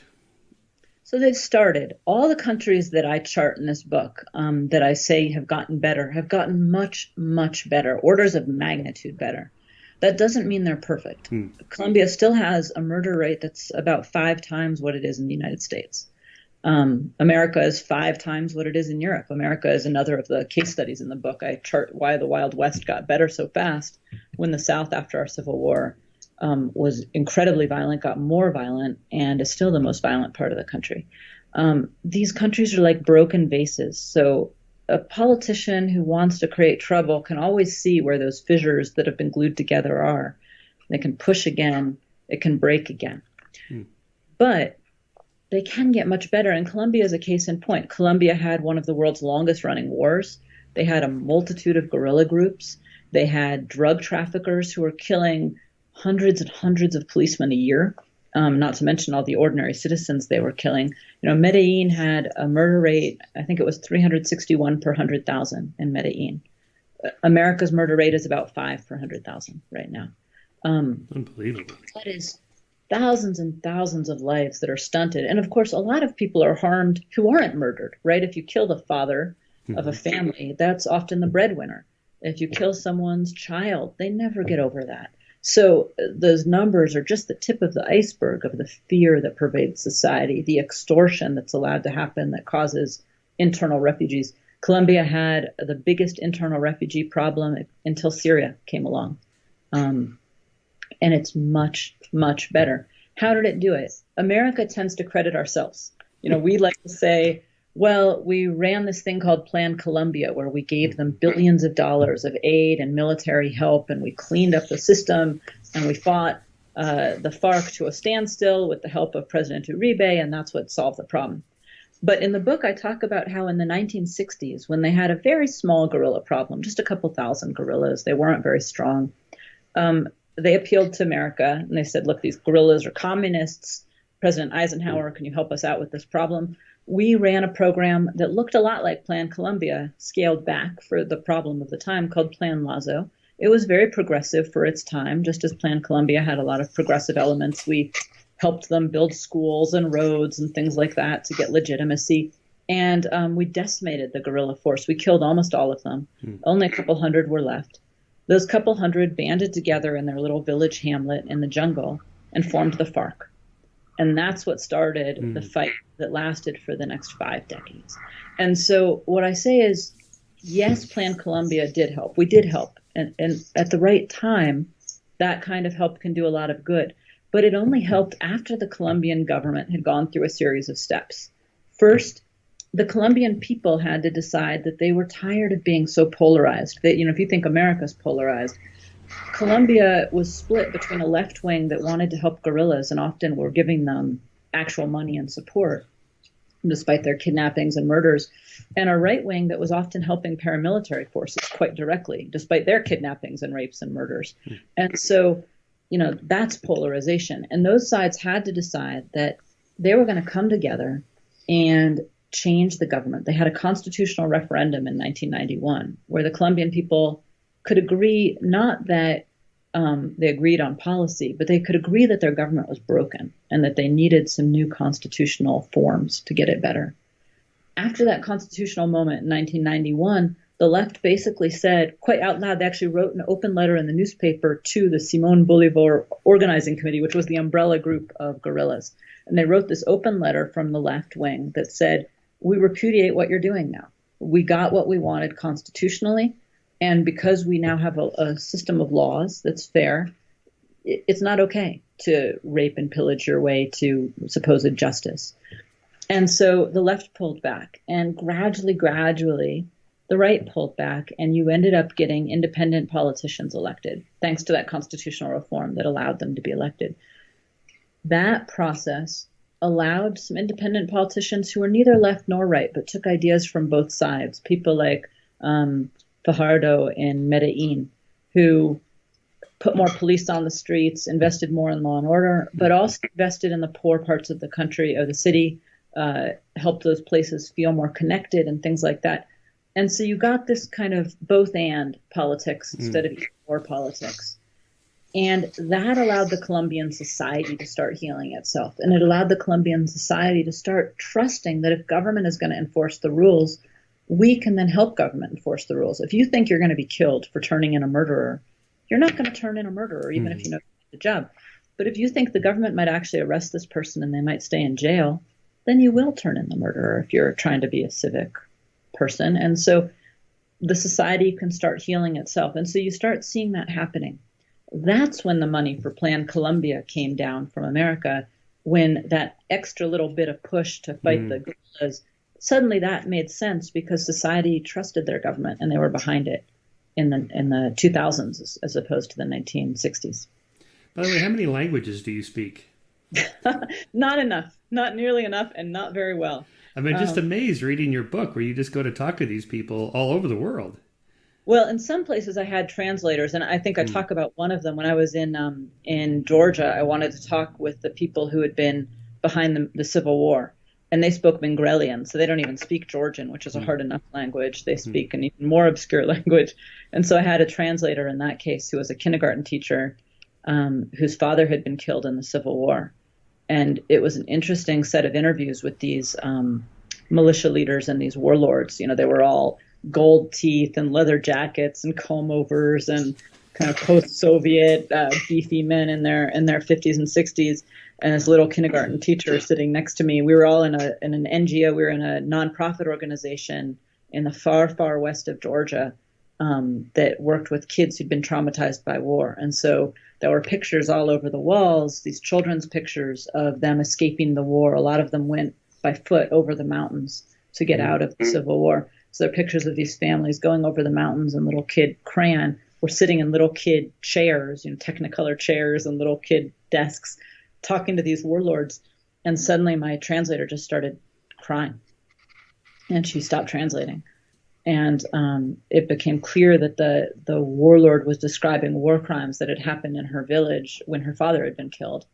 Speaker 2: So they've started. All the countries that I chart in this book that I say have gotten better have gotten much, much better, orders of magnitude better. That doesn't mean they're perfect. Colombia still has a murder rate that's about 5 times what it is in the United States. America is 5 times what it is in Europe. America is another of the case studies in the book. I chart why the Wild West got better so fast when the South, after our Civil War, was incredibly violent, got more violent, and is still the most violent part of the country. These countries are like broken vases. So a politician who wants to create trouble can always see where those fissures that have been glued together are. They can push again. It can break again. But they can get much better. And Colombia is a case in point. Colombia had one of the world's longest running wars. They had a multitude of guerrilla groups. They had drug traffickers who were killing hundreds and hundreds of policemen a year, not to mention all the ordinary citizens they were killing. Medellin had a murder rate, I think it was 361 per 100,000 in Medellin. America's murder rate is about 5 per 100,000 right now.
Speaker 1: Unbelievable.
Speaker 2: That is thousands and thousands of lives that are stunted. And of course, a lot of people are harmed who aren't murdered, right? If you kill the father of a family, that's often the breadwinner. If you kill someone's child, they never get over that. So those numbers are just the tip of the iceberg of the fear that pervades society, the extortion that's allowed to happen that causes internal refugees. Colombia had the biggest internal refugee problem until Syria came along. And it's much, much better. How did it do it? America tends to credit ourselves. We like to say, well, we ran this thing called Plan Colombia, where we gave them billions of dollars of aid and military help, and we cleaned up the system, and we fought the FARC to a standstill with the help of President Uribe, and that's what solved the problem. But in the book, I talk about how in the 1960s, when they had a very small guerrilla problem, just a couple thousand guerrillas, they weren't very strong, they appealed to America, and they said, look, these guerrillas are communists. President Eisenhower, can you help us out with this problem? We ran a program that looked a lot like Plan Colombia, scaled back for the problem of the time, called Plan Lazo. It was very progressive for its time, just as Plan Colombia had a lot of progressive elements. We helped them build schools and roads and things like that to get legitimacy. And we decimated the guerrilla force. We killed almost all of them. Only a couple hundred were left. Those couple hundred banded together in their little village hamlet in the jungle and formed the FARC. And that's what started the fight that lasted for the next 5 decades. And so what I say is, yes, Plan Colombia did help. We did help. And at the right time, that kind of help can do a lot of good. But it only helped after the Colombian government had gone through a series of steps. First, the Colombian people had to decide that they were tired of being so polarized. That, if you think America's polarized, Colombia was split between a left wing that wanted to help guerrillas and often were giving them actual money and support, despite their kidnappings and murders, and a right wing that was often helping paramilitary forces quite directly, despite their kidnappings and rapes and murders. And so, that's polarization. And those sides had to decide that they were going to come together and change the government. They had a constitutional referendum in 1991 where the Colombian people could agree, not that they agreed on policy, but they could agree that their government was broken and that they needed some new constitutional forms to get it better. After that constitutional moment in 1991, the left basically said, quite out loud, they actually wrote an open letter in the newspaper to the Simón Bolívar Organizing Committee, which was the umbrella group of guerrillas. And they wrote this open letter from the left wing that said, we repudiate what you're doing now. We got what we wanted constitutionally. And because we now have a system of laws that's fair, it's not okay to rape and pillage your way to supposed justice. And so the left pulled back, and gradually, the right pulled back, and you ended up getting independent politicians elected, thanks to that constitutional reform that allowed them to be elected. That process allowed some independent politicians who were neither left nor right, but took ideas from both sides, people like Fajardo in Medellin, who put more police on the streets, invested more in law and order, but also invested in the poor parts of the country or the city, helped those places feel more connected and things like that. And so you got this kind of both and politics instead of or politics. And that allowed the Colombian society to start healing itself. And it allowed the Colombian society to start trusting that if government is going to enforce the rules, we can then help government enforce the rules. If you think you're going to be killed for turning in a murderer, you're not going to turn in a murderer, even if you know the job. But if you think the government might actually arrest this person and they might stay in jail, then you will turn in the murderer if you're trying to be a civic person. And so the society can start healing itself. And so you start seeing that happening. That's when the money for Plan Colombia came down from America, when that extra little bit of push to fight the guerrillas, suddenly that made sense because society trusted their government and they were behind it in the 2000s as opposed to the 1960s.
Speaker 1: By the way, how many languages do you speak?
Speaker 2: Not enough, not nearly enough, and not very well.
Speaker 1: I'm just amazed reading your book where you just go to talk to these people all over the world.
Speaker 2: Well, in some places I had translators, and I think I talk about one of them. When I was in Georgia, I wanted to talk with the people who had been behind the Civil War, and they spoke Mingrelian, so they don't even speak Georgian, which is a hard enough language. They speak an even more obscure language. And so I had a translator in that case who was a kindergarten teacher whose father had been killed in the Civil War. And it was an interesting set of interviews with these militia leaders and these warlords. They were all gold teeth and leather jackets and comb overs and kind of post-Soviet beefy men in their 50s and 60s. And this little kindergarten teacher sitting next to me. We were all in an NGO. We were in a nonprofit organization in the far, far west of Georgia that worked with kids who'd been traumatized by war. And so there were pictures all over the walls, these children's pictures of them escaping the war. A lot of them went by foot over the mountains to get out of the Civil War. So there are pictures of these families going over the mountains, and little kid crayon were sitting in little kid chairs, Technicolor chairs and little kid desks, talking to these warlords. And suddenly my translator just started crying, and she stopped translating. And it became clear that the warlord was describing war crimes that had happened in her village when her father had been killed,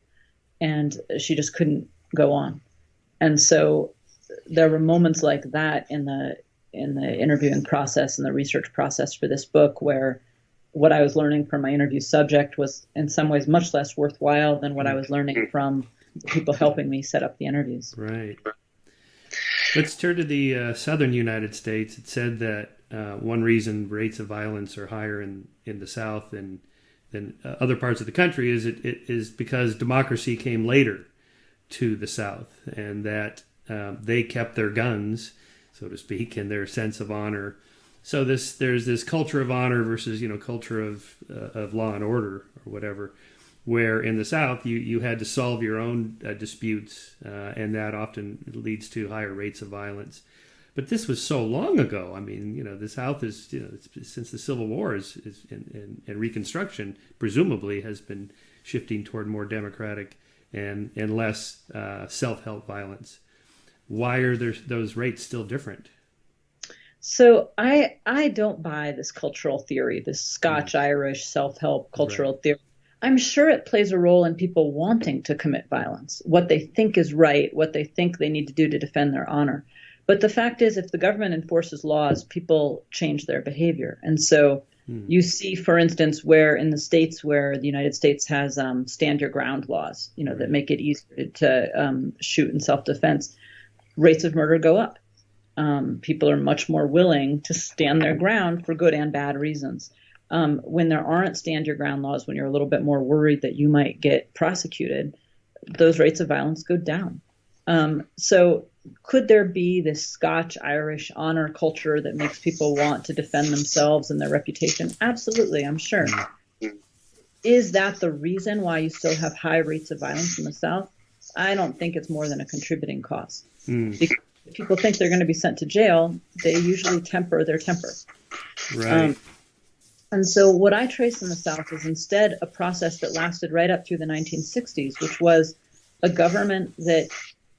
Speaker 2: and she just couldn't go on. And so there were moments like that in the interviewing process and the research process for this book where what I was learning from my interview subject was in some ways much less worthwhile than what I was learning from the people helping me set up the interviews.
Speaker 1: Right. Let's turn to the southern United States. It said that one reason rates of violence are higher in the South than other parts of the country is because democracy came later to the South, and that they kept their guns, so to speak, and their sense of honor. So there's this culture of honor versus culture of law and order or whatever. where in the South you had to solve your own disputes, and that often leads to higher rates of violence. But this was so long ago. I mean, the South is, since the Civil War is and Reconstruction, presumably has been shifting toward more democratic and less self-help violence. Why are those rates still different?
Speaker 2: So I don't buy this cultural theory, this Scotch-Irish self-help cultural theory. I'm sure it plays a role in people wanting to commit violence, what they think is right, what they think they need to do to defend their honor. But the fact is, if the government enforces laws, people change their behavior. And so you see, for instance, where in the states where the United States has stand your ground laws, that make it easier to shoot in self-defense, rates of murder go up. People are much more willing to stand their ground for good and bad reasons. When there aren't stand your ground laws, when you're a little bit more worried that you might get prosecuted, those rates of violence go down. So could there be this Scotch-Irish honor culture that makes people want to defend themselves and their reputation? Absolutely, I'm sure. Is that the reason why you still have high rates of violence in the South? I don't think it's more than a contributing cause. Because if people think they're going to be sent to jail, they usually temper their temper.
Speaker 1: Right.
Speaker 2: And so what I trace in the South is instead a process that lasted right up through the 1960s, which was a government that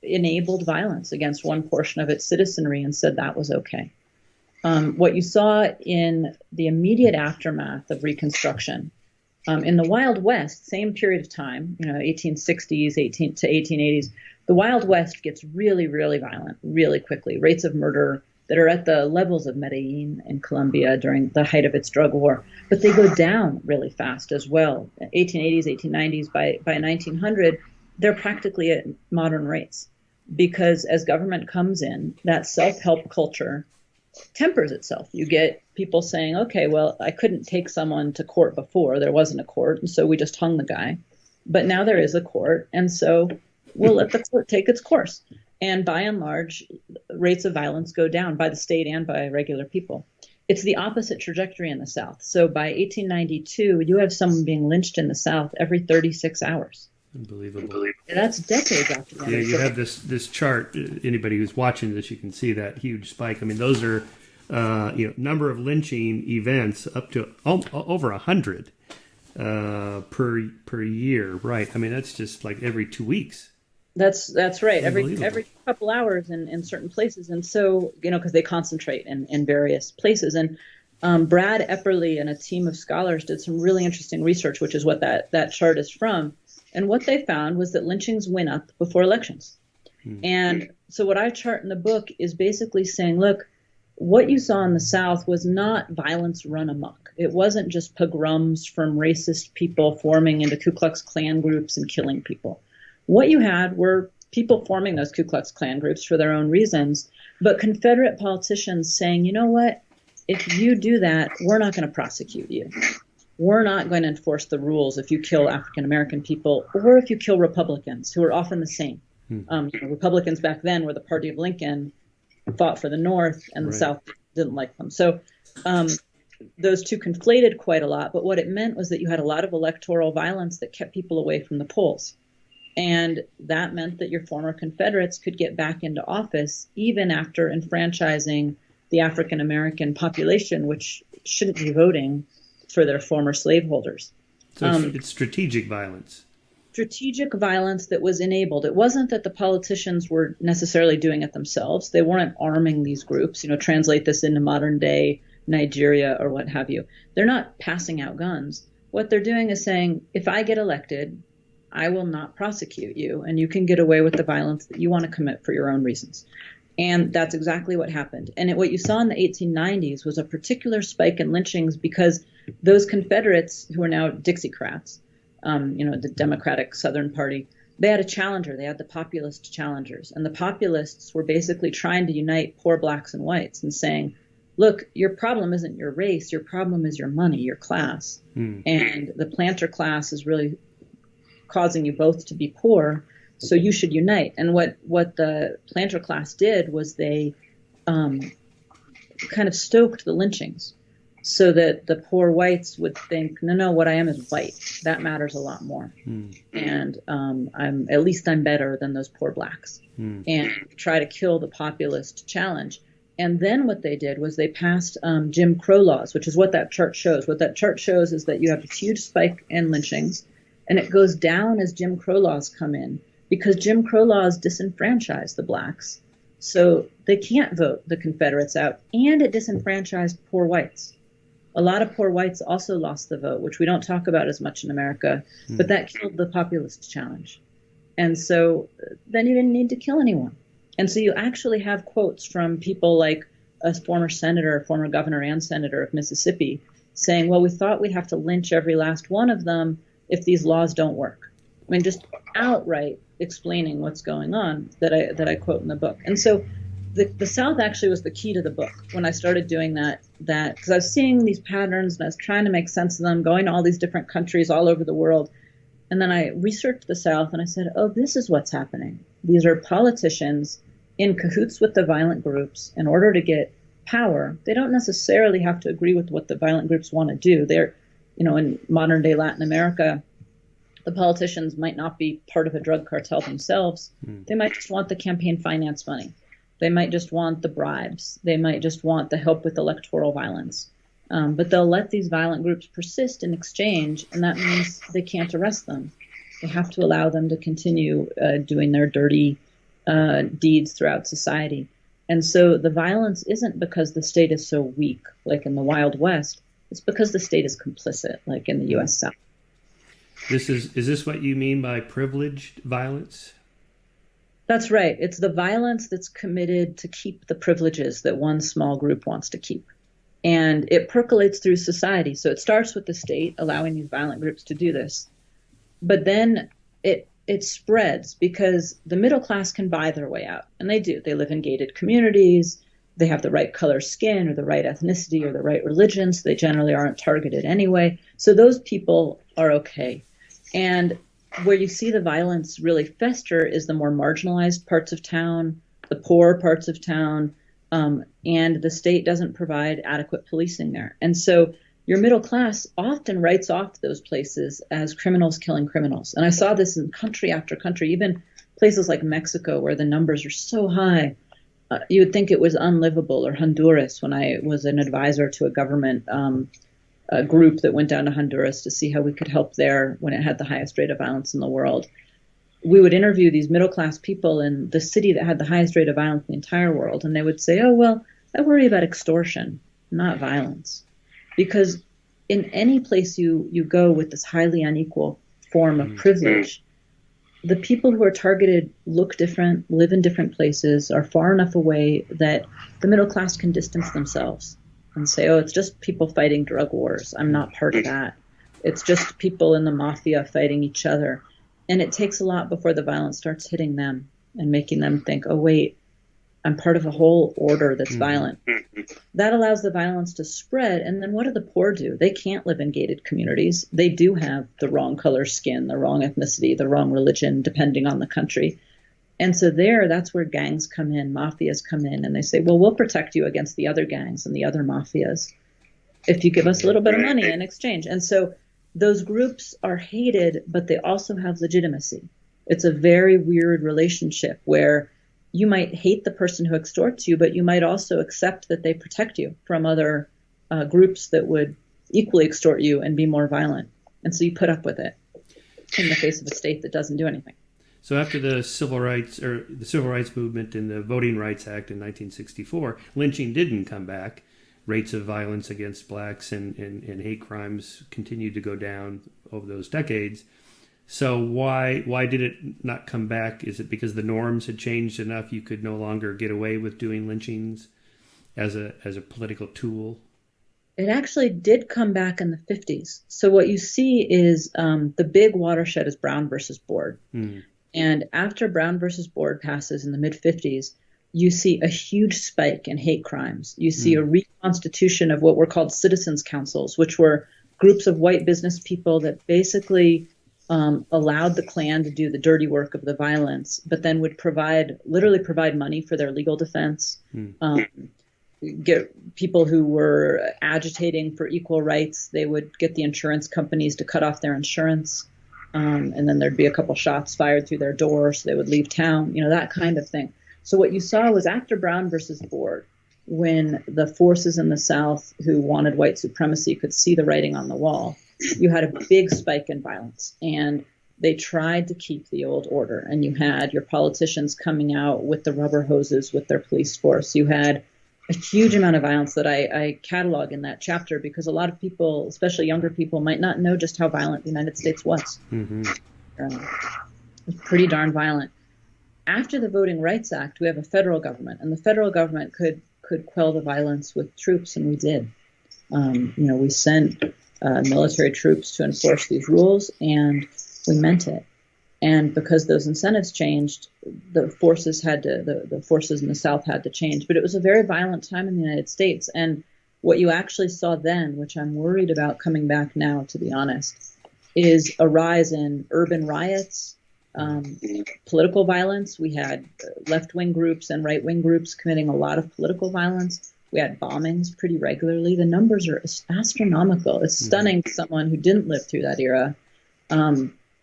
Speaker 2: enabled violence against one portion of its citizenry and said that was okay. What you saw in the immediate aftermath of Reconstruction, in the Wild West, same period of time, 1860s to 1880s, the Wild West gets really, really violent really quickly. Rates of murder that are at the levels of Medellin and Colombia during the height of its drug war, but they go down really fast as well. 1880s, 1890s, by 1900, they're practically at modern rates. Because as government comes in, that self-help culture tempers itself. You get people saying, okay, well, I couldn't take someone to court before. There wasn't a court, and so we just hung the guy. But now there is a court, and so we'll let the court take its course. And by and large, rates of violence go down by the state and by regular people. It's the opposite trajectory in the South. So by 1892, you have someone being lynched in the South every 36 hours.
Speaker 1: Unbelievable.
Speaker 2: That's decades after that.
Speaker 1: Yeah, you have this chart. Anybody who's watching this, you can see that huge spike. I mean, those are number of lynching events up to over 100 per year. Right. I mean, that's just like every 2 weeks.
Speaker 2: That's right. Every couple hours in certain places, and so because they concentrate in various places. And Brad Epperly and a team of scholars did some really interesting research, which is what that chart is from. And what they found was that lynchings went up before elections. And so what I chart in the book is basically saying, look, what you saw in the South was not violence run amok. It wasn't just pogroms from racist people forming into Ku Klux Klan groups and killing people. What you had were people forming those Ku Klux Klan groups for their own reasons, but Confederate politicians saying, you know what, if you do that, we're not going to prosecute you. We're not going to enforce the rules if you kill African-American people or if you kill Republicans, who are often the same. Republicans back then were the party of Lincoln, fought for the North, and the South didn't like them. So those two conflated quite a lot. But what it meant was that you had a lot of electoral violence that kept people away from the polls. And that meant that your former Confederates could get back into office even after enfranchising the African-American population, which shouldn't be voting for their former slaveholders.
Speaker 1: So it's strategic violence.
Speaker 2: Strategic violence that was enabled. It wasn't that the politicians were necessarily doing it themselves. They weren't arming these groups, translate this into modern day Nigeria or what have you. They're not passing out guns. What they're doing is saying, if I get elected, I will not prosecute you, and you can get away with the violence that you want to commit for your own reasons. And that's exactly what happened. And what you saw in the 1890s was a particular spike in lynchings because those Confederates, who are now Dixiecrats, the Democratic Southern Party, they had a challenger. They had the populist challengers. And the populists were basically trying to unite poor blacks and whites and saying, look, your problem isn't your race. Your problem is your money, your class. And the planter class is really causing you both to be poor. So you should unite. And what the planter class did was they kind of stoked the lynchings. so that the poor whites would think, no, what I am is white. That matters a lot more. And I'm better than those poor blacks. And try to kill the populist challenge. And then what they did was they passed Jim Crow laws, which is what that chart shows. What that chart shows is that you have a huge spike in lynchings, and it goes down as Jim Crow laws come in, because Jim Crow laws disenfranchise the blacks. So they can't vote the Confederates out, and it disenfranchised poor whites. A lot of poor whites also lost the vote, which we don't talk about as much in America, but that killed the populist challenge. And so then you didn't need to kill anyone. And so you actually have quotes from people like a former senator, former governor and senator of Mississippi saying, well, we thought we'd have to lynch every last one of them if these laws don't work. I mean, just outright explaining what's going on that I quote in the book. And so the South actually was the key to the book when I started doing that because I was seeing these patterns and I was trying to make sense of them, going to all these different countries all over the world. And then I researched the South and I said, oh, this is what's happening. These are politicians in cahoots with the violent groups in order to get power. They don't necessarily have to agree with what the violent groups want to do. They're, in modern day Latin America, the politicians might not be part of a drug cartel themselves. They might just want the campaign finance money. They might just want the bribes. They might just want the help with electoral violence. But they'll let these violent groups persist in exchange, and that means they can't arrest them. They have to allow them to continue doing their dirty deeds throughout society. And so the violence isn't because the state is so weak, like in the Wild West. It's because the state is complicit, like in the U.S. South.
Speaker 1: Is this what you mean by privileged violence?
Speaker 2: That's right. It's the violence that's committed to keep the privileges that one small group wants to keep. And it percolates through society. So it starts with the state allowing these violent groups to do this. But then it spreads because the middle class can buy their way out. And they do. They live in gated communities. They have the right color skin or the right ethnicity or the right religion. So they generally aren't targeted anyway. So those people are okay. And where you see the violence really fester is the more marginalized parts of town, the poor parts of town, and the state doesn't provide adequate policing there. And so your middle class often writes off those places as criminals killing criminals. And I saw this in country after country, even places like Mexico where the numbers are so high. You would think it was unlivable, or Honduras, when I was an advisor to a government a group that went down to Honduras to see how we could help there when it had the highest rate of violence in the world. We would interview these middle-class people in the city that had the highest rate of violence in the entire world, and they would say, oh, well, I worry about extortion, not violence. Because in any place you go with this highly unequal form of privilege, the people who are targeted look different, live in different places, are far enough away that the middle class can distance themselves and say, oh, it's just people fighting drug wars. I'm not part of that. It's just people in the mafia fighting each other. And it takes a lot before the violence starts hitting them and making them think, oh, wait, I'm part of a whole order that's violent. That allows the violence to spread. And then what do the poor do? They can't live in gated communities. They do have the wrong color skin, the wrong ethnicity, the wrong religion, depending on the country. And so that's where gangs come in, mafias come in, and they say, well, we'll protect you against the other gangs and the other mafias if you give us a little bit of money in exchange. And so those groups are hated, but they also have legitimacy. It's a very weird relationship where you might hate the person who extorts you, but you might also accept that they protect you from other groups that would equally extort you and be more violent. And so you put up with it in the face of a state that doesn't do anything.
Speaker 1: So after the civil rights movement and the Voting Rights Act in 1964, lynching didn't come back. Rates of violence against blacks and hate crimes continued to go down over those decades. So why did it not come back? Is it because the norms had changed enough you could no longer get away with doing lynchings as a political tool?
Speaker 2: It actually did come back in the 50s. So what you see is the big watershed is Brown versus Board. And after Brown versus Board passes in the mid-50s, you see a huge spike in hate crimes. You see a reconstitution of what were called citizens' councils, which were groups of white business people that basically allowed the Klan to do the dirty work of the violence, but then would literally provide money for their legal defense. get people who were agitating for equal rights. They would get the insurance companies to cut off their insurance. And then there'd be a couple shots fired through their door, so they would leave town, that kind of thing. So what you saw was after Brown versus Board, when the forces in the South who wanted white supremacy could see the writing on the wall, you had a big spike in violence. And they tried to keep the old order. And you had your politicians coming out with the rubber hoses with their police force. You had a huge amount of violence that I catalog in that chapter, because a lot of people, especially younger people, might not know just how violent the United States was.
Speaker 1: Mm-hmm.
Speaker 2: It was pretty darn violent. After the Voting Rights Act, we have a federal government, and the federal government could quell the violence with troops, and we did. We sent military troops to enforce these rules, and we meant it. And because those incentives changed, the forces in the South had to change. But it was a very violent time in the United States. And what you actually saw then, which I'm worried about coming back now, to be honest, is a rise in urban riots, political violence. We had left-wing groups and right-wing groups committing a lot of political violence. We had bombings pretty regularly. The numbers are astronomical. It's stunning to someone who didn't live through that era.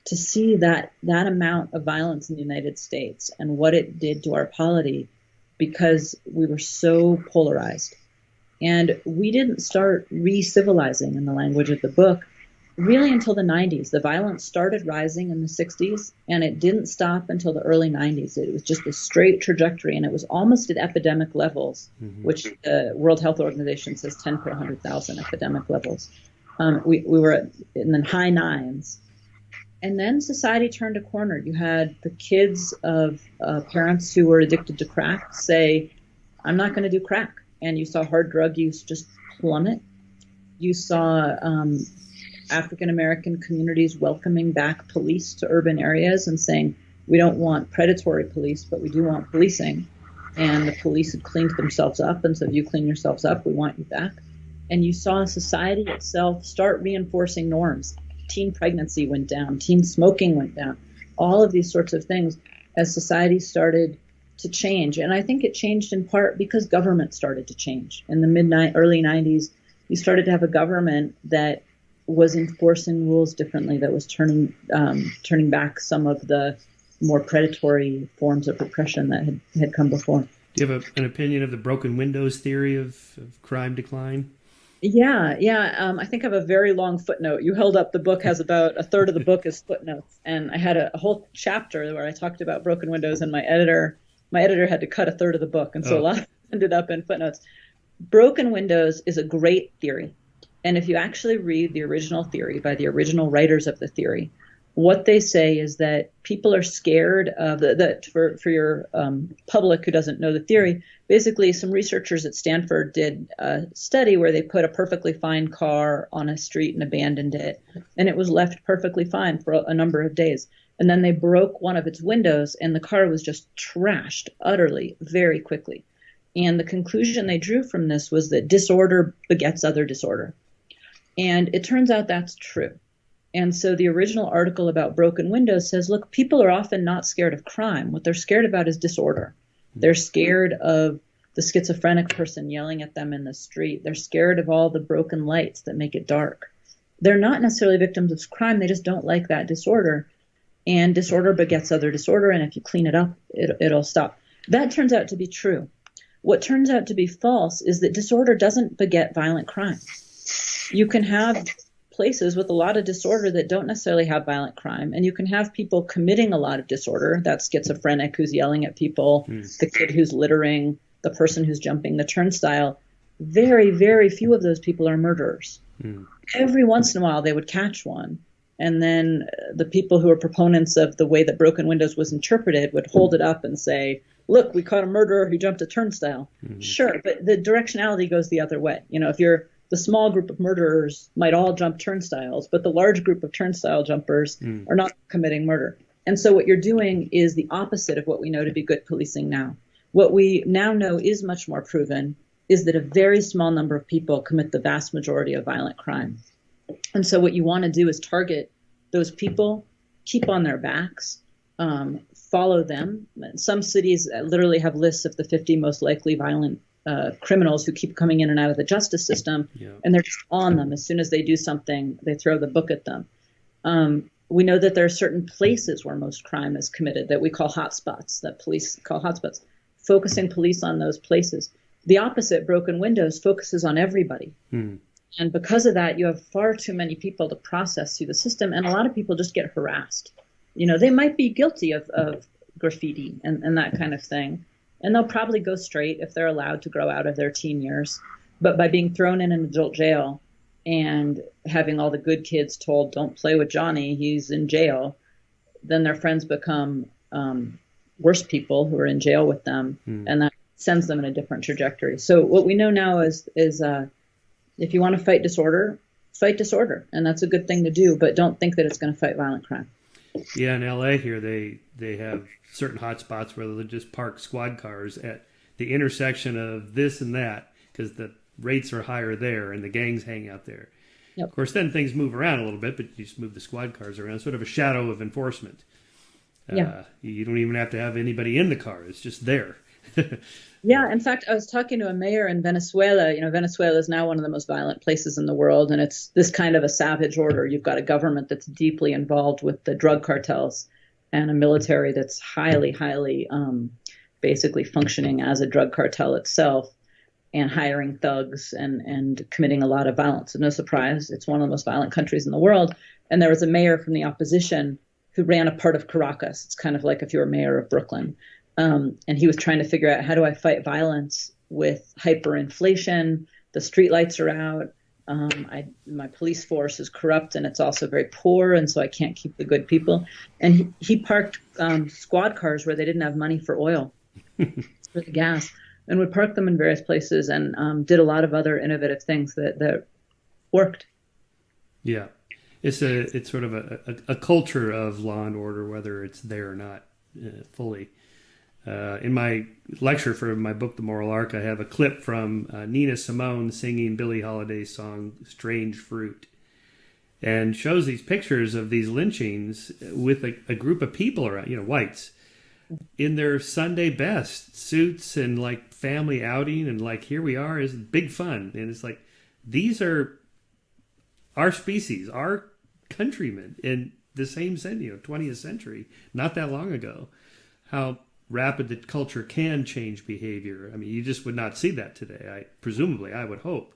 Speaker 2: To see that amount of violence in the United States and what it did to our polity, because we were so polarized. And we didn't start re-civilizing, in the language of the book, really until the 90s. The violence started rising in the 60s, and it didn't stop until the early 90s. It was just a straight trajectory, and it was almost at epidemic levels, which the World Health Organization says 10 per 100,000 epidemic levels. We were in the high nines. And then society turned a corner. You had the kids of parents who were addicted to crack say, I'm not going to do crack. And you saw hard drug use just plummet. You saw African-American communities welcoming back police to urban areas and saying, we don't want predatory police, but we do want policing. And the police had cleaned themselves up. And so if you clean yourselves up, we want you back. And you saw society itself start reinforcing norms. Teen pregnancy went down, teen smoking went down, all of these sorts of things as society started to change. And I think it changed in part because government started to change. In the early 90s, you started to have a government that was enforcing rules differently, that was turning back some of the more predatory forms of repression that had come before.
Speaker 1: Do you have an opinion of the broken windows theory of crime decline?
Speaker 2: Yeah. I think I have a very long footnote. You held up the book, has about a third of the book is footnotes. And I had a whole chapter where I talked about broken windows, and my editor had to cut a third of the book. And so a lot of it ended up in footnotes. Broken windows is a great theory. And if you actually read the original theory by the original writers of the theory, what they say is that people are scared of that for your public who doesn't know the theory. Basically, some researchers at Stanford did a study where they put a perfectly fine car on a street and abandoned it, and it was left perfectly fine for a number of days. And then they broke one of its windows, and the car was just trashed utterly very quickly. And the conclusion they drew from this was that disorder begets other disorder. And it turns out that's true. And so the original article about broken windows says, look, people are often not scared of crime. What they're scared about is disorder. They're scared of the schizophrenic person yelling at them in the street. They're scared of all the broken lights that make it dark. They're not necessarily victims of crime. They just don't like that disorder. And disorder begets other disorder. And if you clean it up, it'll stop. That turns out to be true. What turns out to be false is that disorder doesn't beget violent crime. You can have places with a lot of disorder that don't necessarily have violent crime, and you can have people committing a lot of disorder. That schizophrenic who's yelling at people, the kid who's littering, the person who's jumping the turnstile. Very, very few of those people are murderers. Every once in a while they would catch one, and then the people who are proponents of the way that broken windows was interpreted would hold it up and say, look, we caught a murderer who jumped a turnstile. Sure, but the directionality goes the other way. If you're the small group of murderers might all jump turnstiles, but the large group of turnstile jumpers are not committing murder. And so what you're doing is the opposite of what we know to be good policing now. What we now know is much more proven is that a very small number of people commit the vast majority of violent crime. And so what you want to do is target those people, keep on their backs, follow them. Some cities literally have lists of the 50 most likely violent criminals who keep coming in and out of the justice system, and they're just on them. As soon as they do something, they throw the book at them. We know that there are certain places where most crime is committed that we call hotspots, that police call hotspots, focusing police on those places. The opposite, broken windows, focuses on everybody. And because of that, you have far too many people to process through the system, and a lot of people just get harassed. They might be guilty of graffiti and that kind of thing, and they'll probably go straight if they're allowed to grow out of their teen years. But by being thrown in an adult jail and having all the good kids told, don't play with Johnny, he's in jail, then their friends become worse people who are in jail with them, and that sends them in a different trajectory. So what we know now is if you want to fight disorder, and that's a good thing to do, but don't think that it's going to fight violent crime.
Speaker 1: Yeah, in LA here, they have certain hot spots where they'll just park squad cars at the intersection of this and that because the rates are higher there and the gangs hang out there. Yep. Of course, then things move around a little bit, but you just move the squad cars around, sort of a shadow of enforcement. You don't even have to have anybody in the car. It's just there.
Speaker 2: Yeah, in fact, I was talking to a mayor in Venezuela. Venezuela is now one of the most violent places in the world, and it's this kind of a savage order. You've got a government that's deeply involved with the drug cartels and a military that's highly, basically functioning as a drug cartel itself and hiring thugs and committing a lot of violence. No surprise, it's one of the most violent countries in the world. And there was a mayor from the opposition who ran a part of Caracas. It's kind of like if you were mayor of Brooklyn. And he was trying to figure out, how do I fight violence with hyperinflation? The streetlights are out. My police force is corrupt, and it's also very poor, and so I can't keep the good people. And he parked squad cars where they didn't have money for oil, for the gas, and would park them in various places and did a lot of other innovative things that worked. Yeah,
Speaker 1: it's sort of a culture of law and order, whether it's there or not fully. In my lecture for my book, The Moral Arc, I have a clip from Nina Simone singing Billie Holiday's song, Strange Fruit, and shows these pictures of these lynchings with a group of people around, whites, in their Sunday best suits and like family outing, and like, here we are, is big fun. And it's like, these are our species, our countrymen in the same century, 20th century, not that long ago. How rapid the culture can change behavior. I mean, you just would not see that today. I would hope.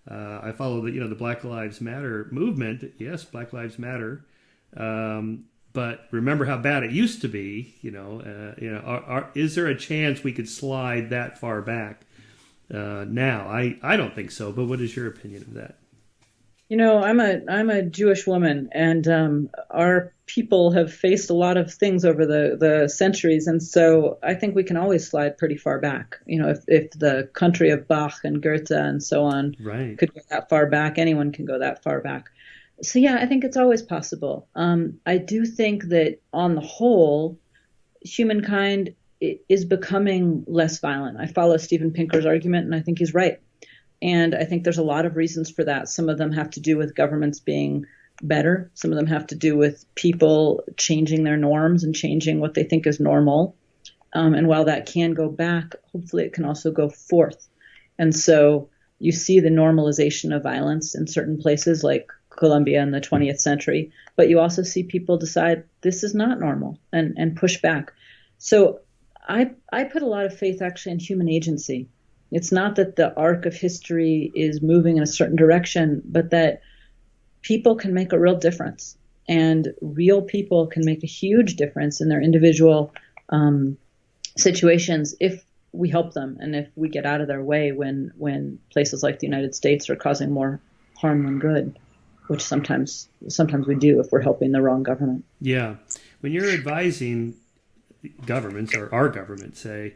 Speaker 1: I follow the Black Lives Matter movement. Yes, Black Lives Matter. But remember how bad it used to be. Is there a chance we could slide that far back now? I don't think so. But what is your opinion of that?
Speaker 2: I'm a Jewish woman, and our people have faced a lot of things over the centuries, and so I think we can always slide pretty far back. If the country of Bach and Goethe and so on could go that far back, anyone can go that far back. So yeah, I think it's always possible. I do think that on the whole, humankind is becoming less violent. I follow Steven Pinker's argument, and I think he's right. And I think there's a lot of reasons for that. Some of them have to do with governments being better. Some of them have to do with people changing their norms and changing what they think is normal. And while that can go back, hopefully it can also go forth. And so you see the normalization of violence in certain places like Colombia in the 20th century, but you also see people decide this is not normal and push back. So I put a lot of faith actually in human agency. It's not that the arc of history is moving in a certain direction, but that people can make a real difference, and real people can make a huge difference in their individual situations if we help them and if we get out of their way when places like the United States are causing more harm than good, which sometimes we do if we're helping the wrong government.
Speaker 1: Yeah. When you're advising governments, or our government, say,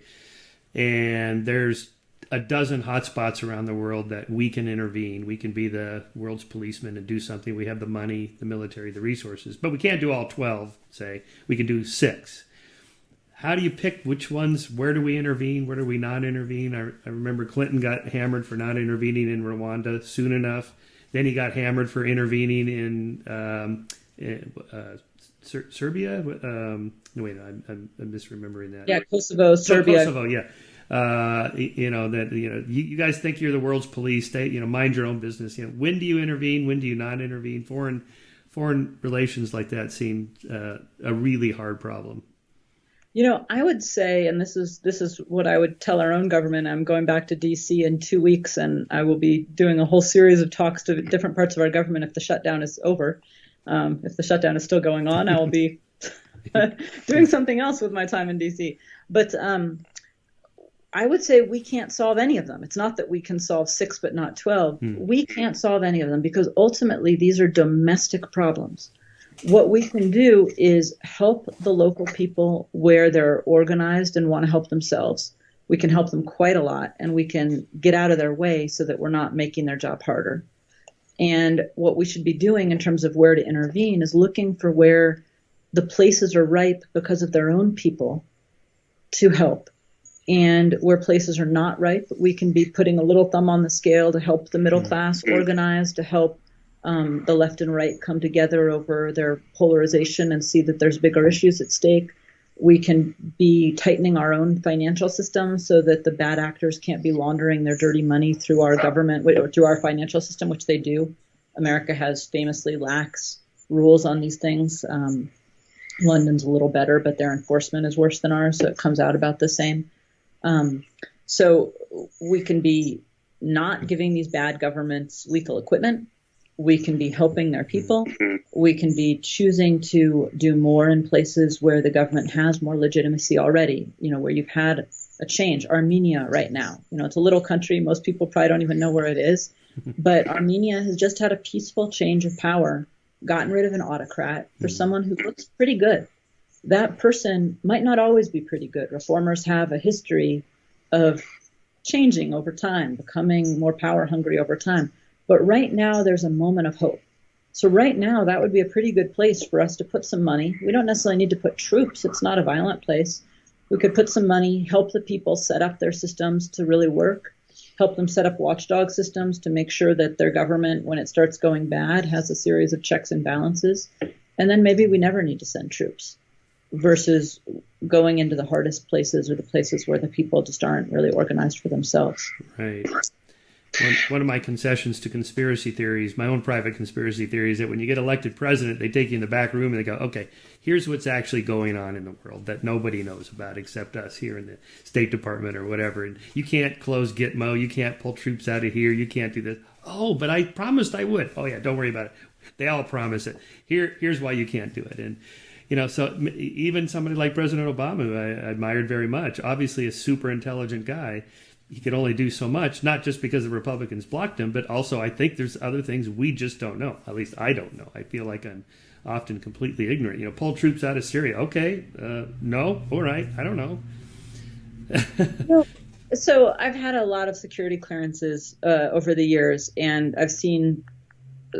Speaker 1: and there's a dozen hotspots around the world that we can intervene. We can be the world's policeman and do something. We have the money, the military, the resources, but we can't do all 12, say. We can do 6. How do you pick which ones? Where do we intervene? Where do we not intervene? I remember Clinton got hammered for not intervening in Rwanda soon enough. Then he got hammered for intervening in Serbia. No, wait, I'm misremembering that.
Speaker 2: Yeah, Kosovo, Serbia.
Speaker 1: Kosovo, yeah. You guys think you're the world's police. Mind your own business. When do you intervene? When do you not intervene? Foreign relations like that seem a really hard problem.
Speaker 2: I would say, and this is what I would tell our own government. I'm going back to DC in 2 weeks, and I will be doing a whole series of talks to different parts of our government if the shutdown is over. If the shutdown is still going on, I will be doing something else with my time in DC. But I would say we can't solve any of them. It's not that we can solve 6 but not 12. We can't solve any of them because ultimately these are domestic problems. What we can do is help the local people where they're organized and want to help themselves. We can help them quite a lot, and we can get out of their way so that we're not making their job harder. And what we should be doing in terms of where to intervene is looking for where the places are ripe because of their own people to help. And where places are not ripe, we can be putting a little thumb on the scale to help the middle class organize, to help the left and right come together over their polarization and see that there's bigger issues at stake. We can be tightening our own financial system so that the bad actors can't be laundering their dirty money through our government or through our financial system, which they do. America has famously lax rules on these things. London's a little better, but their enforcement is worse than ours, so it comes out about the same. So we can be not giving these bad governments lethal equipment. We can be helping their people. We can be choosing to do more in places where the government has more legitimacy already, where you've had a change. Armenia right now, it's a little country. Most people probably don't even know where it is. But Armenia has just had a peaceful change of power, gotten rid of an autocrat for someone who looks pretty good. That person might not always be pretty good. Reformers have a history of changing over time, becoming more power hungry over time. But right now, there's a moment of hope. So right now, that would be a pretty good place for us to put some money. We don't necessarily need to put troops. It's not a violent place. We could put some money, help the people set up their systems to really work, help them set up watchdog systems to make sure that their government, when it starts going bad, has a series of checks and balances. And then maybe we never need to send troops versus going into the hardest places or the places where the people just aren't really organized for themselves.
Speaker 1: Right. One of my concessions to conspiracy theories, my own private conspiracy theory, is that when you get elected president, they take you in the back room and they go, okay, here's what's actually going on in the world that nobody knows about except us here in the State Department or whatever. And you can't close Gitmo. You can't pull troops out of here. You can't do this. Oh, but I promised I would. Oh, yeah, don't worry about it. They all promise it. Here's why you can't do it. And, so even somebody like President Obama, who I admired very much, obviously a super intelligent guy, he could only do so much, not just because the Republicans blocked him, but also I think there's other things we just don't know. At least I don't know. I feel like I'm often completely ignorant. Pull troops out of Syria. Okay. No. All right. I don't know.
Speaker 2: So I've had a lot of security clearances over the years, and I've seen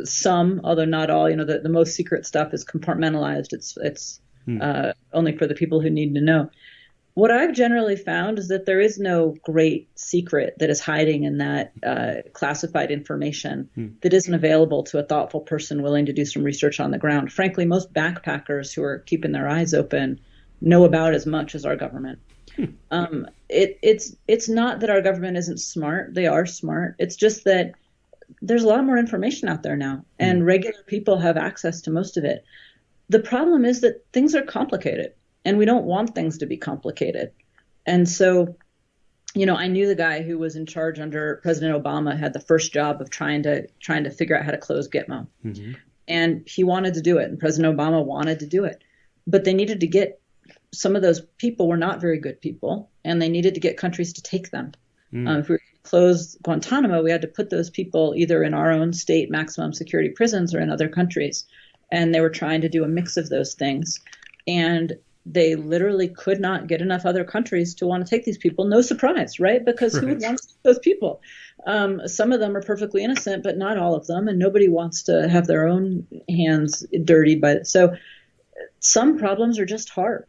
Speaker 2: some, although not all. The most secret stuff is compartmentalized. It's only for the people who need to know. What I've generally found is that there is no great secret that is hiding in that classified information that isn't available to a thoughtful person willing to do some research on the ground. Frankly, most backpackers who are keeping their eyes open know about as much as our government. It's not that our government isn't smart. They are smart. It's just that there's a lot more information out there now, and regular people have access to most of it. The problem is that things are complicated. And we don't want things to be complicated. And so, I knew the guy who was in charge under President Obama had the first job of trying to figure out how to close Gitmo. Mm-hmm. And he wanted to do it. And President Obama wanted to do it. But they needed to get some of those people were not very good people, and they needed to get countries to take them. If we were going to close Guantanamo, we had to put those people either in our own state maximum security prisons or in other countries. And they were trying to do a mix of those things. And they literally could not get enough other countries to want to take these people. No surprise, right? Because who would want to take those people? Some of them are perfectly innocent, but not all of them. And nobody wants to have their own hands dirtied by it. So some problems are just hard.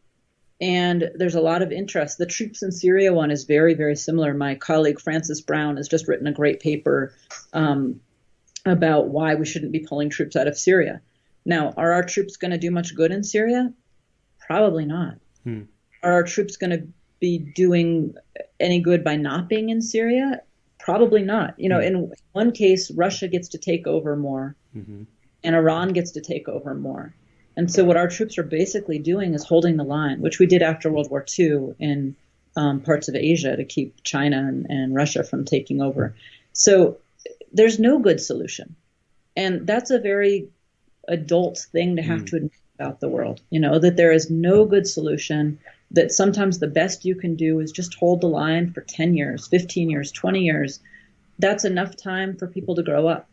Speaker 2: And there's a lot of interest. The troops in Syria one is very, very similar. My colleague Frances Brown has just written a great paper about why we shouldn't be pulling troops out of Syria. Now, are our troops going to do much good in Syria? Probably not. Are our troops going to be doing any good by not being in Syria? Probably not. In one case, Russia gets to take over more, and Iran gets to take over more. And so what our troops are basically doing is holding the line, which we did after World War II in parts of Asia to keep China and Russia from taking over. So there's no good solution. And that's a very adult thing to have to admit about the world, that there is no good solution, that sometimes the best you can do is just hold the line for 10 years, 15 years, 20 years. That's enough time for people to grow up,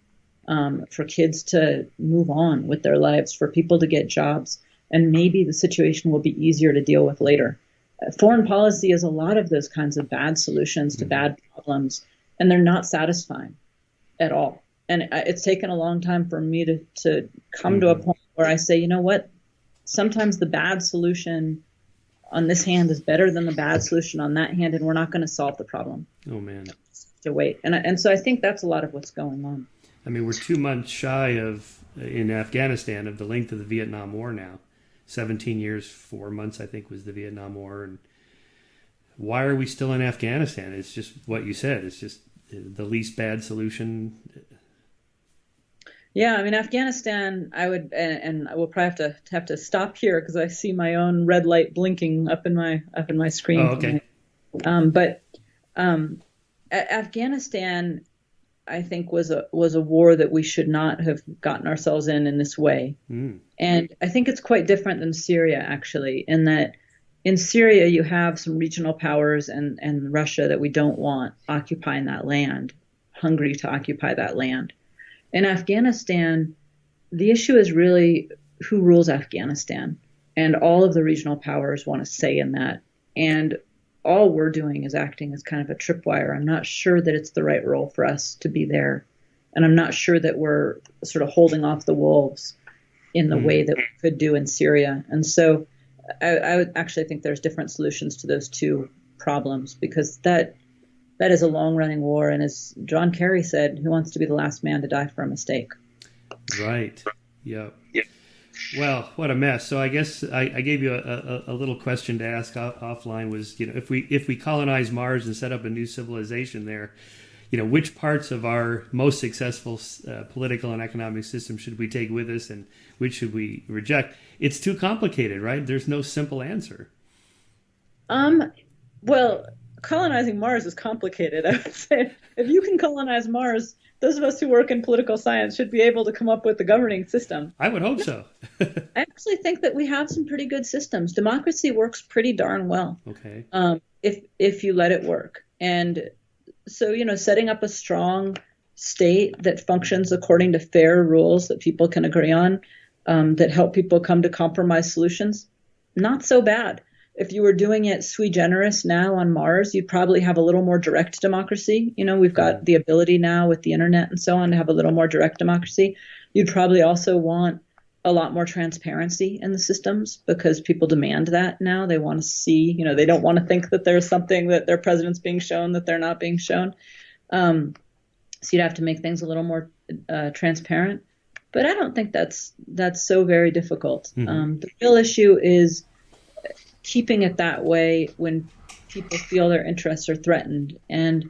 Speaker 2: for kids to move on with their lives, for people to get jobs, and maybe the situation will be easier to deal with later. Foreign policy is a lot of those kinds of bad solutions to bad problems, and they're not satisfying at all. And it's taken a long time for me to come to a point where I say, you know what, sometimes the bad solution on this hand is better than the bad solution on that hand, and we're not going to solve the problem.
Speaker 1: Oh, man.
Speaker 2: To wait. And so I think that's a lot of what's going on.
Speaker 1: I mean, we're 2 months shy in Afghanistan, of the length of the Vietnam War now. 17 years, 4 months, I think, was the Vietnam War. And why are we still in Afghanistan? It's just what you said. It's just the least bad solution.
Speaker 2: Yeah, I mean, Afghanistan, I would, and I will probably have to stop here because I see my own red light blinking up in my screen.
Speaker 1: Oh, okay.
Speaker 2: Afghanistan, I think, was a war that we should not have gotten ourselves in this way. And I think it's quite different than Syria, actually, in that in Syria you have some regional powers and Russia that we don't want occupying that land, hungry to occupy that land. In Afghanistan, the issue is really who rules Afghanistan, and all of the regional powers want to say in that. And all we're doing is acting as kind of a tripwire. I'm not sure that it's the right role for us to be there. And I'm not sure that we're sort of holding off the wolves in the way that we could do in Syria. And so I would actually think there's different solutions to those two problems, because that is a long-running war. And as John Kerry said, who wants to be the last man to die for a mistake?
Speaker 1: Right. Yep. Well, what a mess. So I guess I gave you a little question to ask offline was, if we colonize Mars and set up a new civilization there, which parts of our most successful political and economic system should we take with us and which should we reject? It's too complicated, right? There's no simple answer.
Speaker 2: Well, colonizing Mars is complicated. I would say if you can colonize Mars, those of us who work in political science should be able to come up with a governing system.
Speaker 1: I would hope so.
Speaker 2: I actually think that we have some pretty good systems. Democracy works pretty darn well.
Speaker 1: Okay.
Speaker 2: If you let it work. And so, setting up a strong state that functions according to fair rules that people can agree on, that help people come to compromise solutions, not so bad. If you were doing it sui generis now on Mars, you'd probably have a little more direct democracy. We've got the ability now with the internet and so on to have a little more direct democracy. You'd probably also want a lot more transparency in the systems because people demand that now. They want to see, they don't want to think that there's something that their president's being shown that they're not being shown. So you'd have to make things a little more transparent. But I don't think that's so very difficult. The real issue is keeping it that way when people feel their interests are threatened. And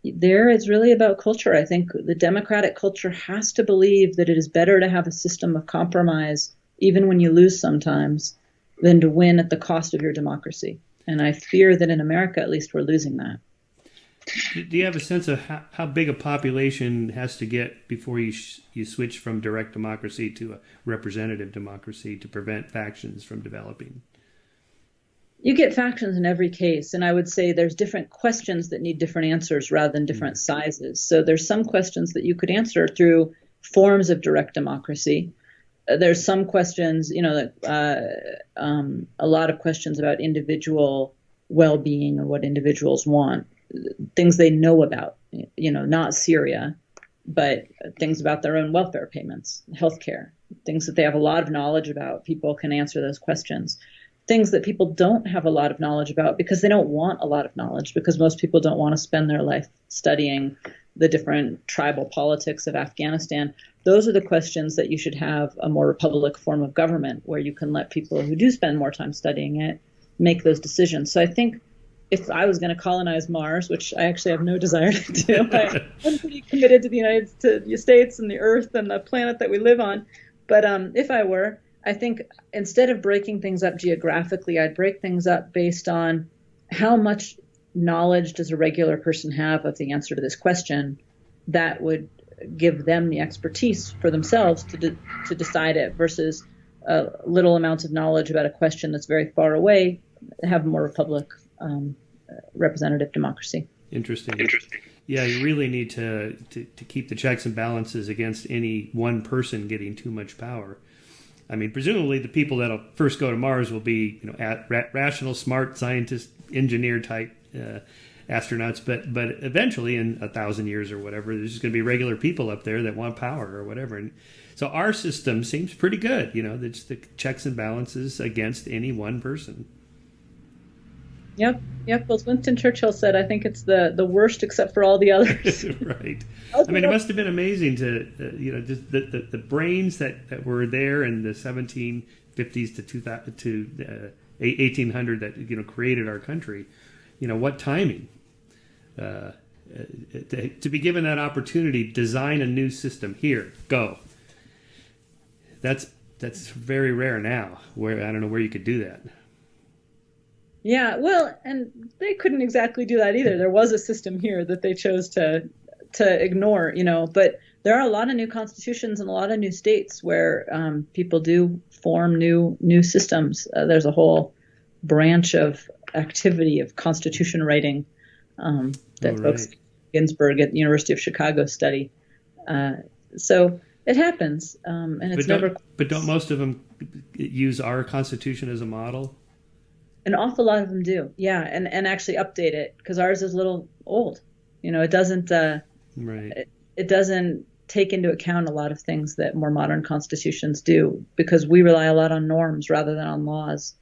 Speaker 2: there it's really about culture. I think the democratic culture has to believe that it is better to have a system of compromise, even when you lose sometimes, than to win at the cost of your democracy. And I fear that in America, at least, we're losing that.
Speaker 1: Do you have a sense of how big a population has to get before you switch from direct democracy to a representative democracy to prevent factions from developing?
Speaker 2: You get factions in every case, and I would say there's different questions that need different answers rather than different sizes. So there's some questions that you could answer through forms of direct democracy. There's some questions, a lot of questions about individual well-being or what individuals want, things they know about, not Syria, but things about their own welfare payments, healthcare, things that they have a lot of knowledge about. People can answer those questions. Things that people don't have a lot of knowledge about because they don't want a lot of knowledge, because most people don't want to spend their life studying the different tribal politics of Afghanistan. Those are the questions that you should have a more republic form of government, where you can let people who do spend more time studying it make those decisions. So I think if I was going to colonize Mars, which I actually have no desire to do, I'm pretty committed to the States and the Earth and the planet that we live on. But if I were, I think instead of breaking things up geographically, I'd break things up based on how much knowledge does a regular person have of the answer to this question that would give them the expertise for themselves to decide it, versus little amounts of knowledge about a question that's very far away, have more republic representative democracy.
Speaker 1: Interesting. Yeah, you really need to keep the checks and balances against any one person getting too much power. I mean, presumably the people that'll first go to Mars will be, rational, smart, scientist, engineer type astronauts. But eventually, in 1,000 years or whatever, there's just going to be regular people up there that want power or whatever. And so our system seems pretty good. It's the checks and balances against any one person.
Speaker 2: Yep. Well, as Winston Churchill said, I think it's the worst except for all the others.
Speaker 1: Right. I mean, it must have been amazing to, just the brains that were there in the 1750s to 1800 that, created our country. What timing. To be given that opportunity, design a new system. Here, go. That's very rare now, where I don't know where you could do that.
Speaker 2: Yeah, well, and they couldn't exactly do that either. There was a system here that they chose to ignore, but there are a lot of new constitutions and a lot of new states where people do form new systems. There's a whole branch of activity of constitution writing that folks like Ginsburg at the University of Chicago study. So it happens, and it's never.
Speaker 1: But don't most of them use our constitution as a model?
Speaker 2: An awful lot of them do, yeah, and actually update it, because ours is a little old. It doesn't it doesn't take into account a lot of things that more modern constitutions do, because we rely a lot on norms rather than on laws.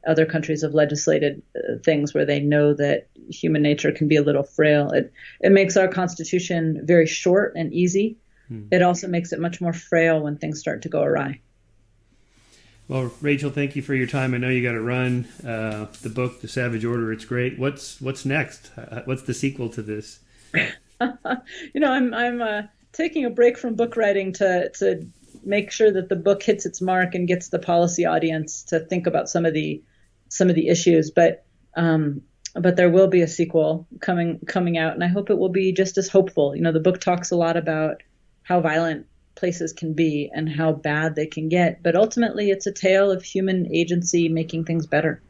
Speaker 2: Other countries have legislated things where they know that human nature can be a little frail. It makes our constitution very short and easy. It also makes it much more frail when things start to go awry.
Speaker 1: Well, Rachel, thank you for your time. I know you got to run. The book, The Savage Order, it's great. What's next? What's the sequel to this?
Speaker 2: I'm taking a break from book writing to make sure that the book hits its mark and gets the policy audience to think about some of the issues. But there will be a sequel coming out, and I hope it will be just as hopeful. The book talks a lot about how violent places can be and how bad they can get, but ultimately it's a tale of human agency making things better.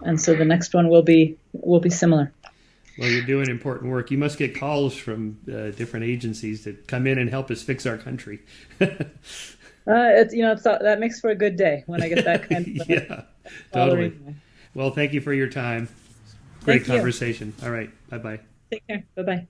Speaker 2: And so the next one will be similar.
Speaker 1: Well, you're doing important work. You must get calls from different agencies to come in and help us fix our country.
Speaker 2: That makes for a good day when I get that kind of
Speaker 1: yeah, totally. Well, thank you for your time. Great conversation. All right. Bye-bye.
Speaker 2: Take care. Bye-bye.